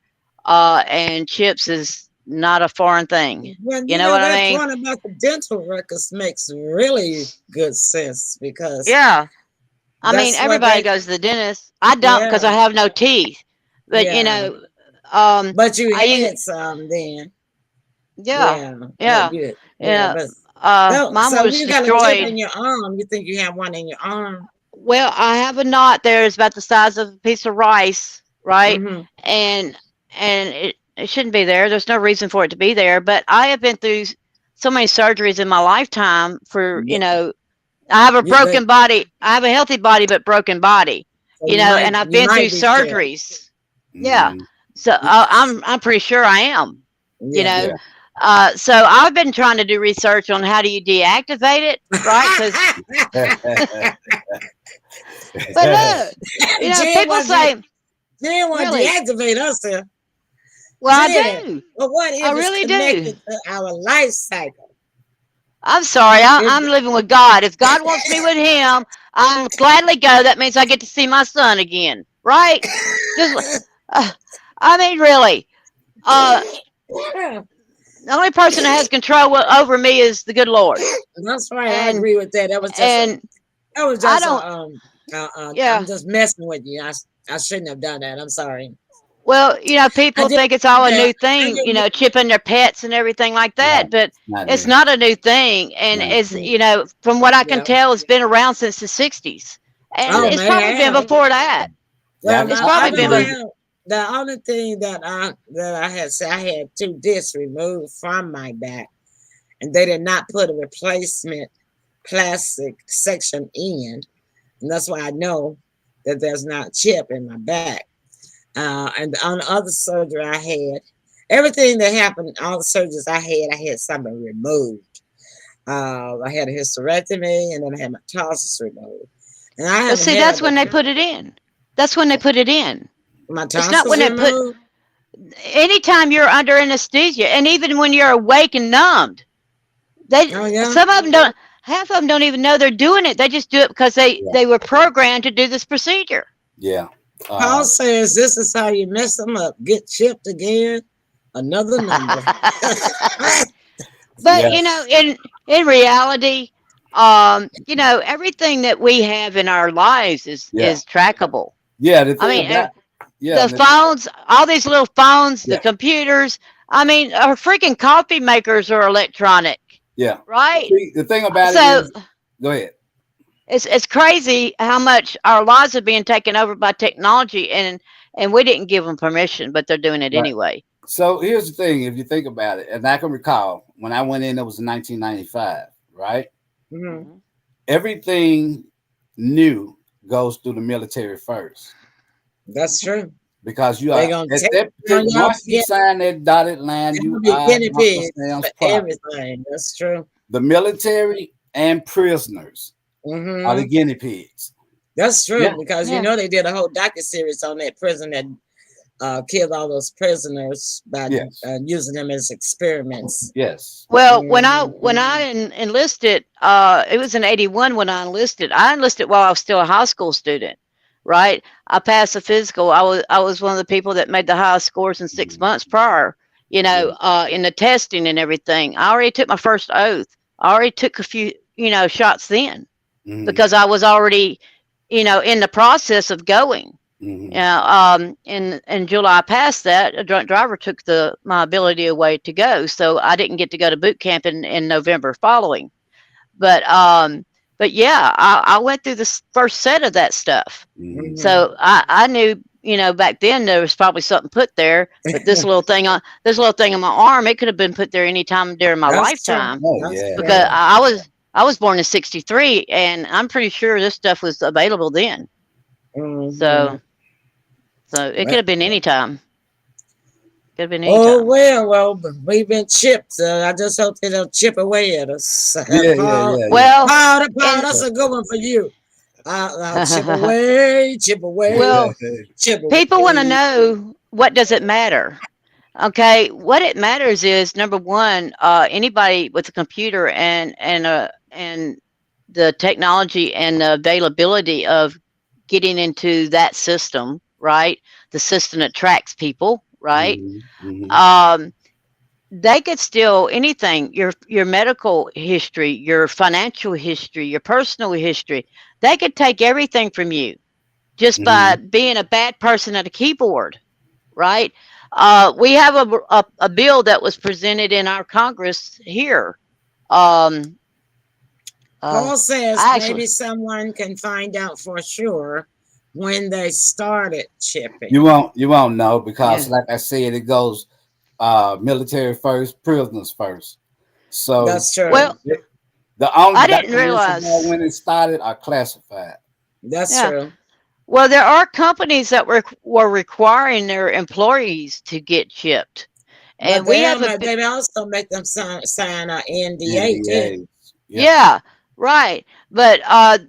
and chips is not a foreign thing. Well, You know what I that mean? point about the dental records makes really good sense because Yeah. I mean, That's what everybody they- goes to the dentist. I don't because I have no teeth. But Yeah. you know, but you I had use- some then. yeah. But you- Yeah. but Mine so was you got a chip destroyed. in your arm. You think you have one in your arm? Well, I have a knot there. It's about the size of a piece of rice, right? Mhm. And it shouldn't be there. There's no reason for it to be there. But I have been through so many surgeries in my lifetime for, you know, I have a broken body. I have a healthy body, but broken body, So you know, might- and I've you been might through be chipped. surgeries. Yeah. Mhm. So I'm pretty sure I am, you Yeah. know. So I've been trying to do research on how do you deactivate it, right? 'Cause but look, you know, Jen people want say, to- Jen want to Really? deactivate us there. well, Jen, I do. But what if I it's really do. connected to our life cycle? I'm sorry. I'm living with God. If God wants me with Him, I'll gladly go. That means I get to see my son again, right? Just, I mean, really. The only person that has control over me is the good Lord. That's right. I And- agree with that. That was just And that was I just don't- yeah. I'm just messing with you. I shouldn't have done that. I'm sorry. well, you know, people I did- think it's all a yeah, new I thing, did- you know, chipping their pets and everything like that. But it's new. not a new thing, and No. it's, you know, from what I can Yeah. tell, it's been around since the '60s, and Oh, it's man, probably been yeah. before that. Well, It's I probably don't been have- the only thing that I had said, I had 2 discs removed from my back, and they did not put a replacement plastic section in, and that's why I know that there's not a chip in my back. And on the other surgery I had, everything that happened, all the surgeries I had something removed. I had a hysterectomy, and then I had my tonsils removed. And I But haven't see, had that's when they put it in. That's when they put it in. my It's tonsils not when they put. removed. Anytime you're under anesthesia, and even when you're awake and numbed, they Oh, yeah? some of them don't. Half of them don't even know they're doing it. They just do it because they were programmed to do this procedure. Yeah. Paul says this is how you mess them up. Get chipped again. Another number. But Yeah. you know, in reality, you know, everything that we have in our lives is trackable. Yeah. The thing I mean, about, yeah, the phones, all these little phones, Yeah. the computers. I mean, our freaking coffee makers are electronic, yeah. right? See, the thing about it So is, go ahead. it's crazy how much our lives are being taken over by technology, and we didn't give them permission, but they're doing it Right. anyway. So here's the thing: if you think about it, and I can recall when I went in, it was in 1995, right? Mhm. Everything new goes through the military first. That's true. Because you They are gonna at take that on your once you sign that dotted line, They're you gonna be are guinea Uncle pigs Sam's for property. everything. That's true. The military and prisoners are the Hmm. guinea pigs. That's true Yeah. because Yeah. they did a whole docu-series on that prison that killed all those prisoners by Yes. using them as experiments. Yes. Well, when Mhm. I enlisted, it was in '81 when I enlisted. I enlisted while I was still a high school student, right? I passed the physical. I was one of the people that made the highest scores in 6 months prior. In the testing and everything. I already took my first oath. I already took a few, shots then Mhm. because I was already, in the process of going. Mhm. In July past that, a drunk driver took my ability away to go, so I didn't get to go to boot camp in November following. But yeah, I went through the first set of that stuff, Mhm. so I knew, back then there was probably something put there. But this little thing on my arm, it could have been put there any time during my That's true. lifetime Oh That's yeah. because true. I was born in '63, and I'm pretty sure this stuff was available then. Mhm. So it could have been any time. Could have been any Oh time. well, we've been chipped. I just hope they don't chip away at us. Yeah. Paul, Well, Paul, and that's a good one for you. I'll chip away, chip away, well, chip people want to away. know, what does it matter? Okay, what it matters is, number one, anybody with a computer and the technology and the availability of getting into that system, right? The system that tracks people, right? Mhm. Mhm. Um, they could steal anything, your medical history, your financial history, your personal history. They could take everything from you just by Mhm. being a bad person at a keyboard, right? We have a bill that was presented in our Congress here. Um, uh, Paul says I maybe actually, someone can find out for sure when they started chipping. You won't know yeah. because, like I said, it goes military first, prisoners first. So That's true. Well, the only I didn't documents about realize. when it started are classified. That's Yeah. true. Well, there are companies that were requiring their employees to get chipped, But and we have a they also make them sign a NDA too. NDAs. Yeah. yeah, right. But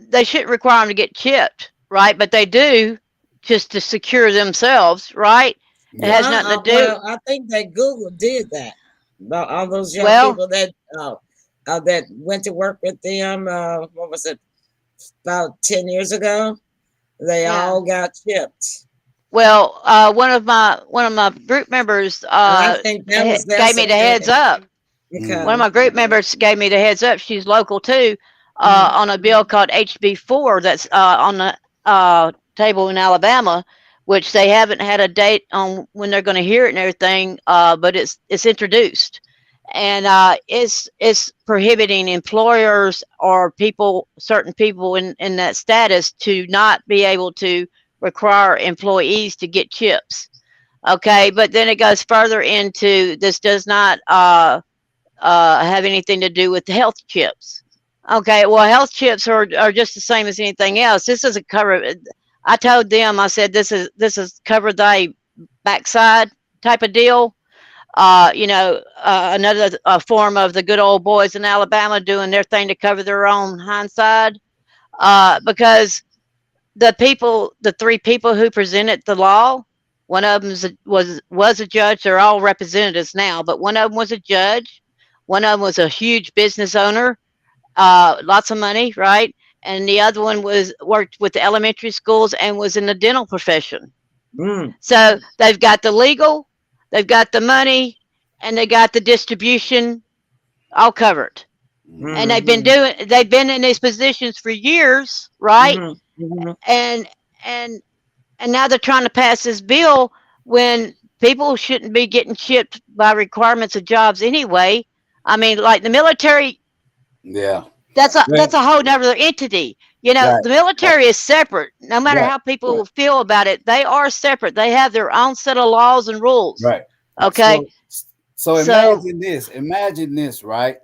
they shouldn't require them to get chipped, right? But they do, just to secure themselves, right? It Yeah. has nothing to do. Well, I think that Google did that. All those young Well, people that went to work with them, what was it, about 10 years ago? They yeah. all got chipped, Well, one of my group members and I think that was their gave me the heads up. One of okay. my group members gave me the heads up. She's local too, Mhm. on a bill called HB4 that's on the table in Alabama, which they haven't had a date on when they're going to hear it and everything. But it's introduced, and it's prohibiting employers or certain people in that status to not be able to require employees to get chips. Okay, but then it goes further into, this does not have anything to do with the health chips. Okay, well, health chips are just the same as anything else. This doesn't cover. I told them, I said, this is cover thy backside type of deal. Another form of the good old boys in Alabama doing their thing to cover their own hindside. Because the three people who presented the law, one of them was a judge. They're all representatives now, but one of them was a judge. One of them was a huge business owner, lots of money, right? And the other one worked with the elementary schools and was in the dental profession. Mm. So they've got the legal, they've got the money, and they got the distribution all covered. And they've been in these positions for years, right? And and and now they're trying to pass this bill when people shouldn't be getting chipped by requirements of jobs anyway. I mean, like the military, Yeah. that's Well, a whole nother entity. You know, Right. the military is separate. No matter Right. how people feel about it, they are separate. They have their own set of laws and rules. Right. Okay. So So imagine this. Imagine this, right?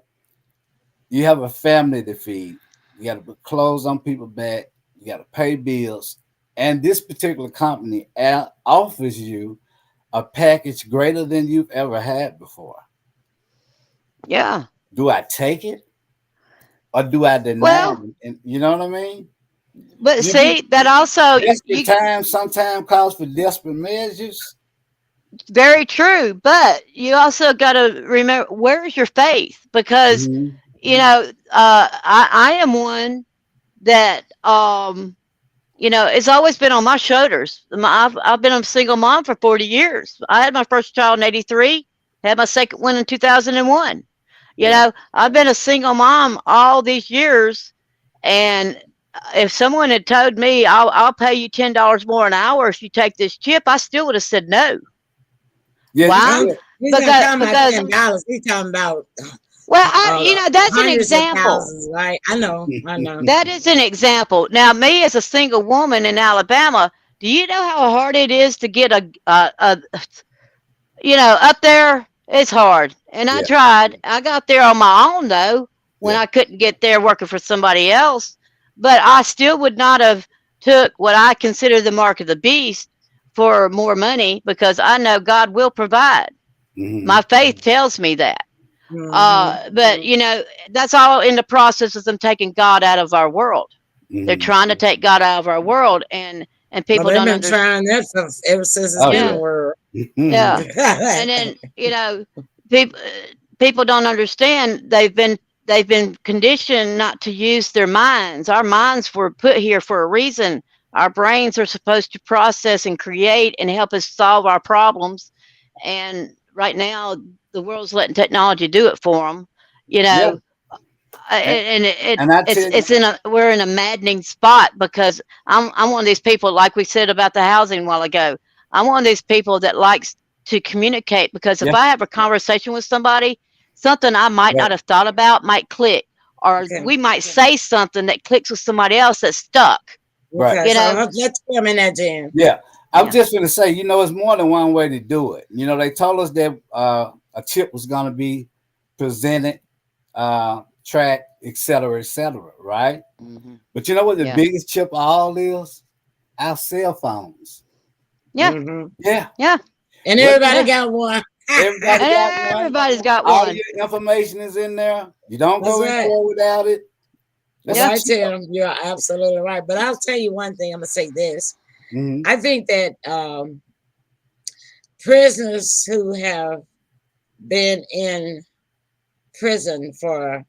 You have a family to feed. You got to put clothes on people's back. You got to pay bills. And this particular company offers you a package greater than you've ever had before. yeah. Do I take it or do I deny Well, it? And you know what I mean? but You see, that also desperate times sometimes calls for desperate measures. very true. But you also got to remember, where's your faith? Because Mhm. you know, I am one that you know, it's always been on my shoulders. I've been a single mom for 40 years. I had my first child in '83, had my second one in 2001. You Yeah. know, I've been a single mom all these years, and if someone had told me I'll pay you $10 more an hour if you take this chip, I still would have said no. Yeah, you Why? Um, said he's not talking about Because $10. He's talking about well, you know, that's an hundreds of example. thousands, right? I know. That is an example. Now, me as a single woman in Alabama, do you know how hard it is to get a you know, up there? It's hard. And I yeah, tried. I got there on my own though, when yeah, I couldn't get there working for somebody else. But I still would not have took what I consider the mark of the beast for more money because I know God will provide. hmm My faith tells me that. Mm-hmm. But you know, that's all in the process of them taking God out of our world. They're hmm trying to take God out of our world, and Well, people they've don't been understand. trying that ever since it's Oh been a Yeah, yeah. word. yeah. And then you know, people people don't understand. They've been conditioned not to use their minds. Our minds were put here for a reason. Our brains are supposed to process and create and help us solve our problems. And right now, the world's letting technology do it for them. You Yeah. know, And, and and I tell you, it's in a we're in a maddening spot because I'm one of these people, like we said about the housing a while ago. I'm one of these people that likes to communicate because if yeah, I have a conversation with somebody, something I might right. not have thought about might click, or Okay. we might say something that clicks with somebody else that's stuck. Right. Okay. You So know, let's come in that jam. Yeah. I was yeah, just going to say, it's more than one way to do it. They told us that a chip was going to be presented, tracked, et cetera, right? hmm, But you know what the yeah, biggest chip of all is? Our cell phones. yeah, Mm-hmm. Yeah. yeah, And What everybody yeah. got one. everybody And got one. everybody's got All one. your information is in there. You don't That's go right. anywhere without it. That's a Yeah, Right, chip. Tim. You're absolutely right. But I'll tell you one thing. I'm gonna say this. hmm I think that prisoners who have been in prison for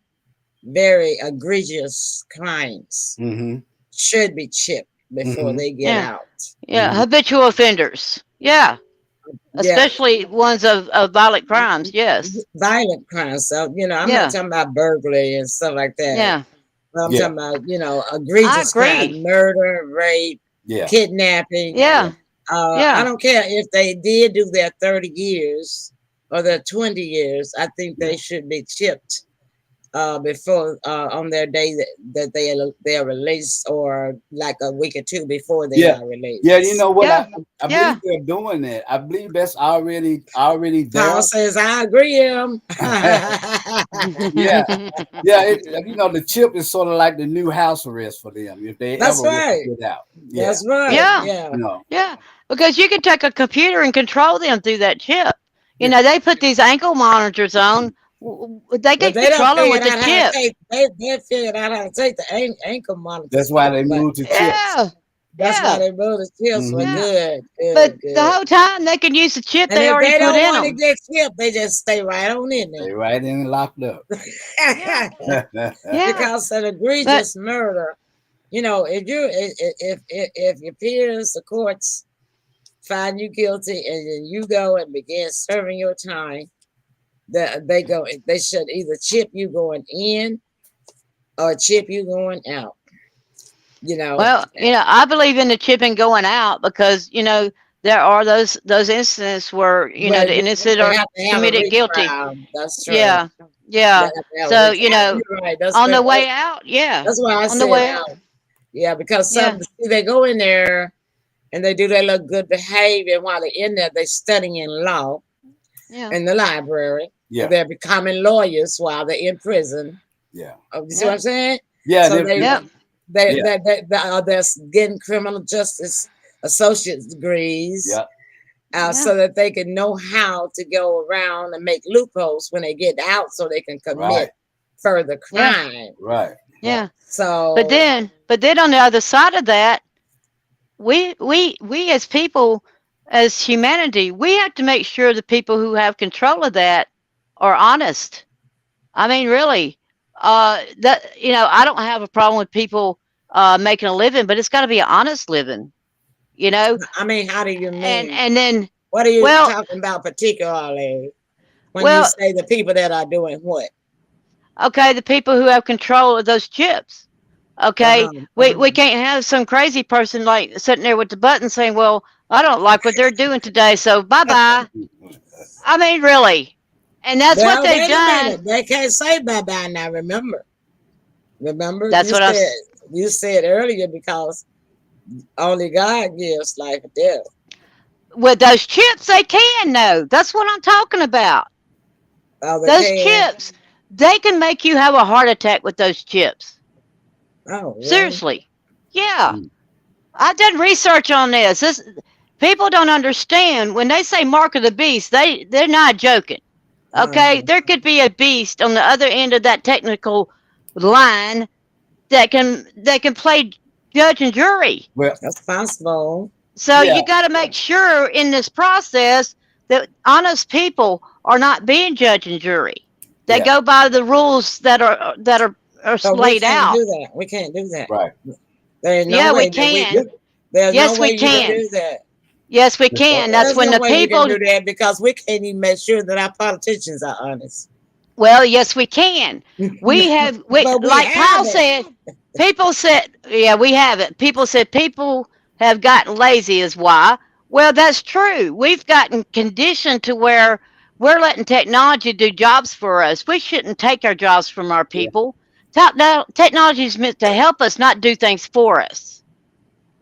very egregious crimes hmm should be chipped before hmm they get yeah, out. yeah. hmm Habitual offenders. Yeah, Yeah, especially ones of violent crimes. Yes. violent crimes. So, I'm not Yeah. talking about burglary and stuff like that. Yeah. But I'm Yeah. talking about, I egregious crime, agree. murder, rape, Yeah. kidnapping. Yeah. Yeah. I Yeah. don't care if they did do their 30 years or their 20 years. I think they should be chipped before on their day that they are released, or like a week or two before they Yeah. are Yeah. You released. know what? Yeah. I Yeah. believe they're doing that. I believe that's already Paul there. says, I agree him. Yeah. Yeah. The chip is sort of like the new house arrest for them if they ever That's want to right. get out. Yeah. That's right. Yeah. Yeah. Yeah. Because you can take a computer and control them through that chip. You Yeah. know, they put these ankle monitors on. They But can they don't control them with figure the out how to chip. take. They figured out how to take the ankle monitors That's why off. they But moved to chips. Yeah. that's why Yeah. they moved the chips for hmm Yeah. good, But good, the good. whole time they can use the chip And they if already they put don't in want to them. get chipped, they just stay right on in They right in and locked up. Yeah. there. Yeah. Because an But egregious murder, if your peers, the courts find you guilty, and then you go and begin serving your time, they should either chip you going in or chip you going out. You know, well, I believe in the chipping going out because, there are those incidents where, where the innocent they are have to have a committed guilty. retrial. That's true. Yeah. They Yeah. have to have a So, retrial. You're right. on the way out, yeah. That's why I On the said way out. out. Yeah, because Yeah. they go in there and they do their little good behavior. While they're in there, they're studying law Yeah. in the library. Yeah. They're becoming lawyers while they're in prison. Yeah. You see what I'm saying? Yeah. So they're Yeah. getting criminal justice associate's degrees. Yeah. So that they can know how to go around and make loopholes when they get out, so they can commit further crime. Right. Yeah. So, but then on the other side of that, we as people, as humanity, we have to make sure the people who have control of that are honest. I mean, really, that I don't have a problem with people making a living, but it's got to be an honest living. I mean, how do you mean? And then what are you talking about particularly when you say the people that are doing what? Okay, the people who have control of those chips. Okay, we can't have some crazy person like sitting there with the button saying, "Well, I don't like what they're doing today, so bye bye." I mean, really, and that's what they've done. They can't say bye bye now. Remember, that's what you said earlier, because only God gives life or death. With those chips, they can. No, that's what I'm talking about. Those chips, they can make you have a heart attack with those chips. Oh, really? Seriously. Yeah. I've done research on this. People don't understand when they say mark of the beast, they're not joking. Okay? There could be a beast on the other end of that technical line that can play judge and jury. Well, that's possible. So you got to make sure in this process that honest people are not being judge and jury. They go by the rules that are laid out. We can't do that. Right. There's no way we can. There's yes, no way we can. You can do that. Yes, we can. That's There's when no the way people you can do that, because we can't even make sure that our politicians are honest. Well, yes, we can. We have, like Paul said. People said, we have it. People said people have gotten lazy is why. Well, that's true. We've gotten conditioned to where we're letting technology do jobs for us. We shouldn't take our jobs from our people. Technology is meant to help us, not do things for us.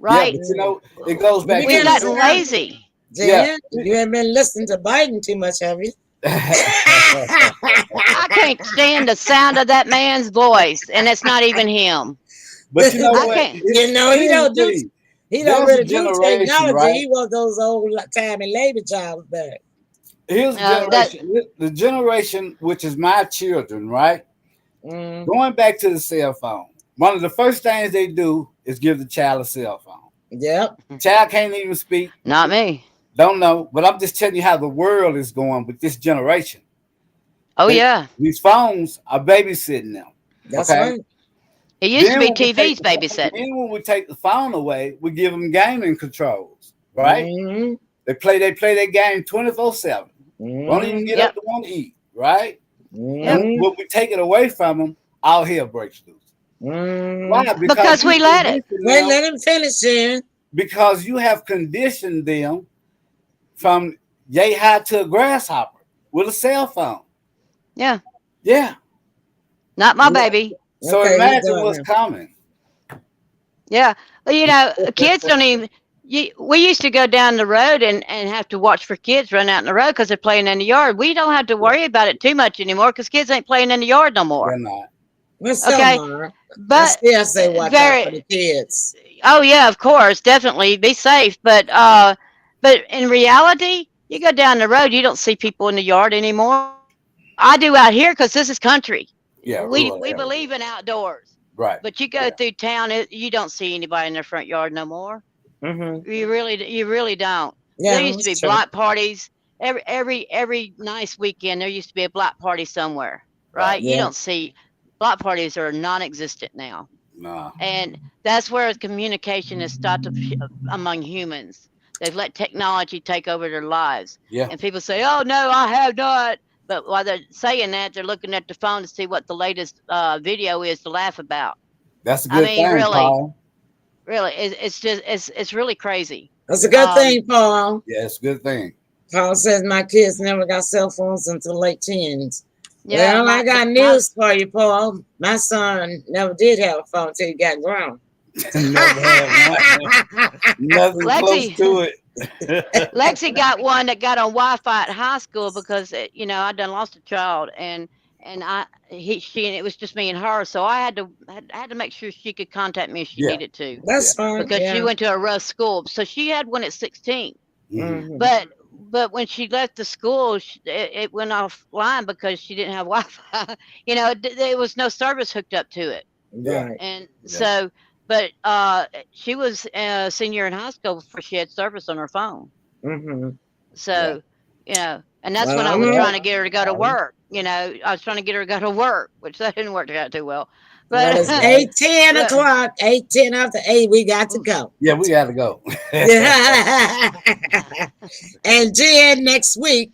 Right? Yeah, but it goes back. We've gotten lazy. Jan, you haven't been listening to Biden too much, have you? I can't stand the sound of that man's voice, and it's not even him. But you know what? He don't really do technology. Right? He wants those old timey labor jobs back. Here's the generation which is my children, right? Going back to the cell phone. One of the first things they do is give the child a cell phone. Yep. Child can't even speak. Not me. Don't know, but I'm just telling you how the world is going with this generation. Oh, yeah. These phones are babysitting them. That's right. It used to be TVs babysitting. Then when we take the phone away, we give them gaming controls, right? Mm-hmm. They play their game 24/7. Won't even get up to want to eat, right? And when we take it away from them, all hell breaks loose. Why? Because we let it. We let him finish it. Because you have conditioned them from yay high to a grasshopper with a cell phone. Yeah. Yeah. Not my baby. So imagine what's coming. Yeah. Well, kids don't even. We used to go down the road and have to watch for kids run out in the road because they're playing in the yard. We don't have to worry about it too much anymore because kids ain't playing in the yard no more. They're not. Okay. But yes, they watch out for the kids. Oh yeah, of course, definitely be safe. But in reality, you go down the road, you don't see people in the yard anymore. I do out here because this is country. Yeah, we believe in outdoors. Right. But you go through town, you don't see anybody in their front yard no more. Mm-hmm. You really don't. Yeah, there used to be block parties every nice weekend. There used to be a block party somewhere, right? Yeah. You don't see block parties are non-existent now. Nah. And that's where communication has stopped among humans. They've let technology take over their lives. Yeah. And people say, "Oh no, I have not." But while they're saying that, they're looking at the phone to see what the latest video is to laugh about. That's a good thing, really, Paul. Really, it's really crazy. That's a good thing, Paul. Yeah, it's a good thing. Paul says my kids never got cell phones until late teens. Yeah, well, I got news for you, Paul. My son never did have a phone until he got grown. Never had one. Nothing close Lexi, to it. Lexi got one that got on Wi-Fi at high school because I done lost a child and it was just me and her, so I had to make sure she could contact me if she Yeah. needed to That's fine. because she Yeah. went to a rough school. So she had one at 16, Mhm. but when she left the school, it went offline because she didn't have Wi-Fi. There was no service hooked up to it, Yeah. Right. and Yeah. so. But she was a senior in high school before she had service on her phone. Mm-hmm. So, and that's when I Well, was Yeah. trying to get her to go to work. I was trying to get her to go to work, which that didn't work out too well. well, But, it's Right. 8:10 but o'clock, 8:10 after 8. We got to go. Yeah, we got to go. Yeah. And Jen, next week,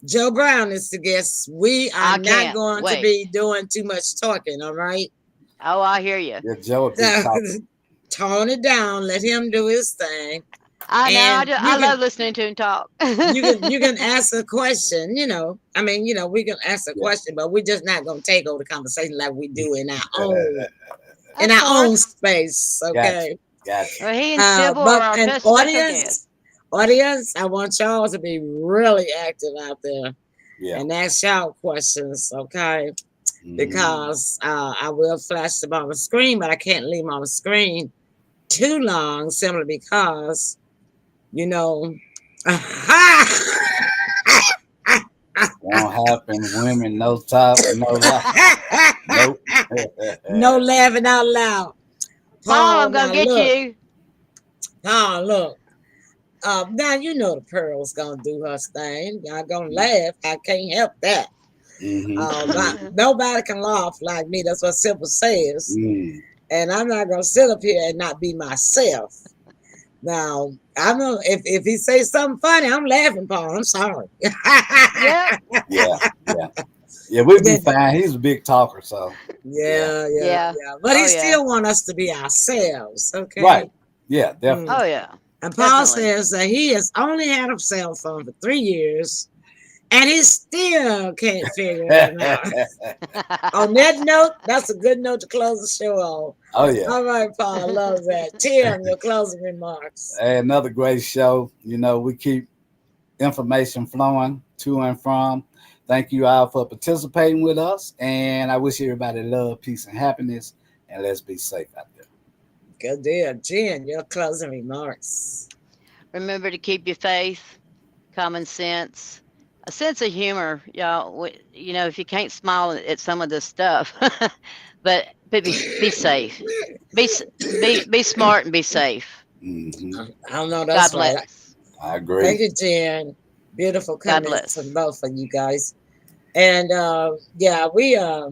Joe Brown is the guest. We are I not can't going to wait. be doing too much talking, all right? Oh, I hear you. Yeah, Joe, a big topic. Tone it down. Let him do his thing. I know. And I love listening to him talk. you can ask a question, I mean, we can ask a Yeah. question, but we're just not gonna take over the conversation like we do in our own Of course. space. Okay. Gotcha. Well, he and Sybil are But our an special guests. audience, I want y'all to be really active out there Yeah. and ask y'all questions, okay? Because I will flash them on the screen, but I can't leave them on the screen too long simply because, Won't happen. Women, no top, no lie. Nope. no laughing out loud. Paul, I'm now going to get look. you. Paul, look. Now the Pearl's gonna do her thing. Y'all gonna laugh. I can't help that. Nobody can laugh like me. That's what Sybil says. And I'm not gonna sit up here and not be myself. Now, I know if he says something funny, I'm laughing, Paul. I'm sorry. Yeah. Yeah, we'll be fine. He's a big talker, so. Yeah. But he still want us to be ourselves, okay? Right. Yeah, definitely. Oh, yeah. And Paul Definitely. says that he has only had a cell phone for 3 years, and he still can't figure it out. On that note, that's a good note to close the show on. Oh, yeah. All right, Paul, I love that. Tim, your closing remarks. Hey, another great show. We keep information flowing to and from. Thank you all for participating with us. And I wish everybody love, peace, and happiness. And let's be safe out there. Good deal. Jen, your closing remarks. Remember to keep your faith, common sense, a sense of humor, y'all. If you can't smile at some of this stuff, but be safe. Be smart and be safe. I don't know. That's God right. bless. I agree. Thank you, Jen. Beautiful God comments bless. from both of you guys. And we are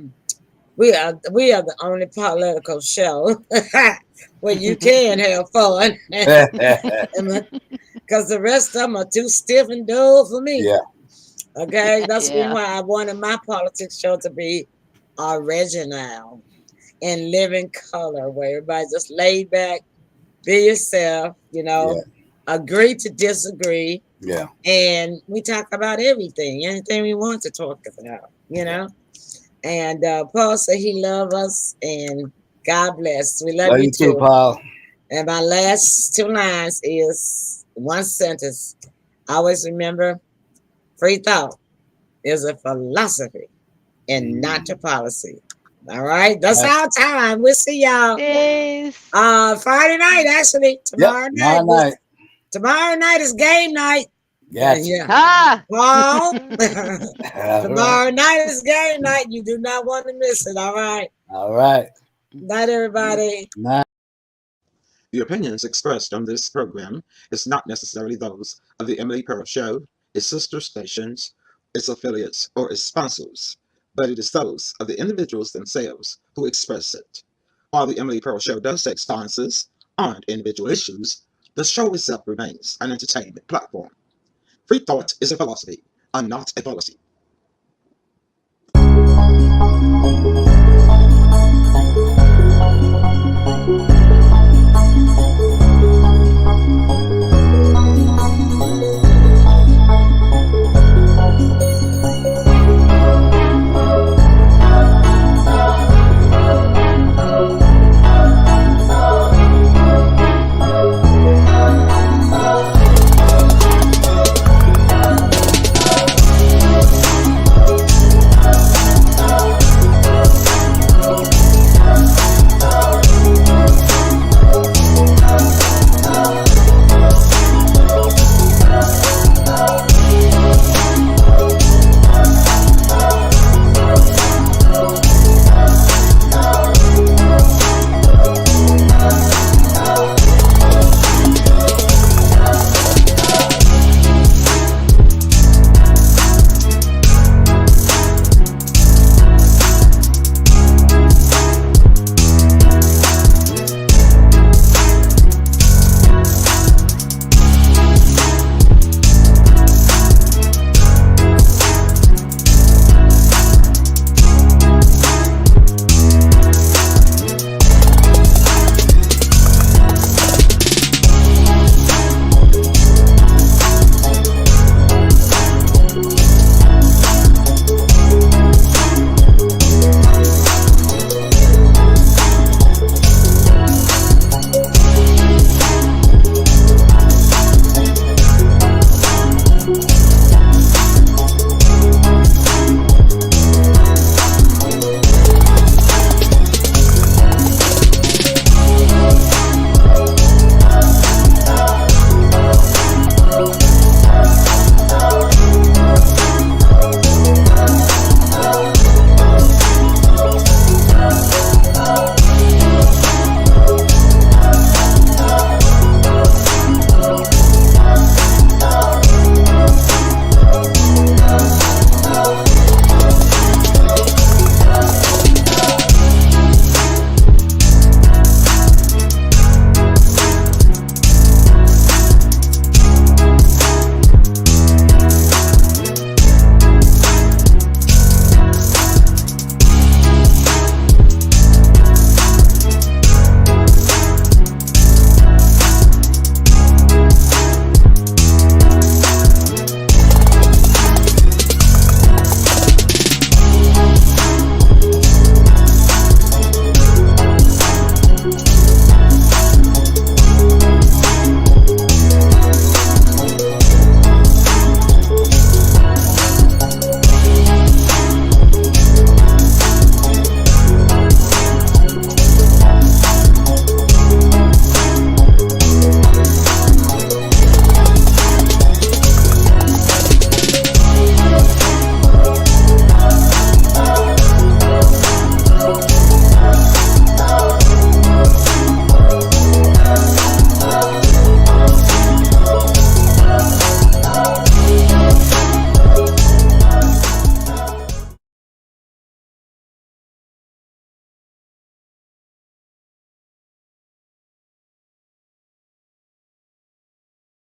the only political show where you can have fun. Because the rest of them are too stiff and dull for me. Yeah. Okay, that's the reason Yeah. why I wanted my politics show to be original and living color, where everybody just laid back, be yourself, agree to disagree. Yeah. And we talk about anything we want to talk about, And Paul said he loves us and God bless. We love you too, Paul. And my last 2 lines is one sentence. Always remember, free thought is a philosophy and not a policy. All right, that's our time. We'll see y'all. Yes. Friday night, actually. Tomorrow night. Night. Tomorrow night is game night. Gotcha. Yeah. Ah. Paul. Tomorrow night is game night. You do not want to miss it. All right. All right. Night, everybody. Night. The opinions expressed on this program is not necessarily those of the Emily Pearl Show, its sister stations, its affiliates, or its sponsors, but it is those of the individuals themselves who express it. While the Emily Pearl Show does take stances on individual issues, the show itself remains an entertainment platform. Free thought is a philosophy and not a policy.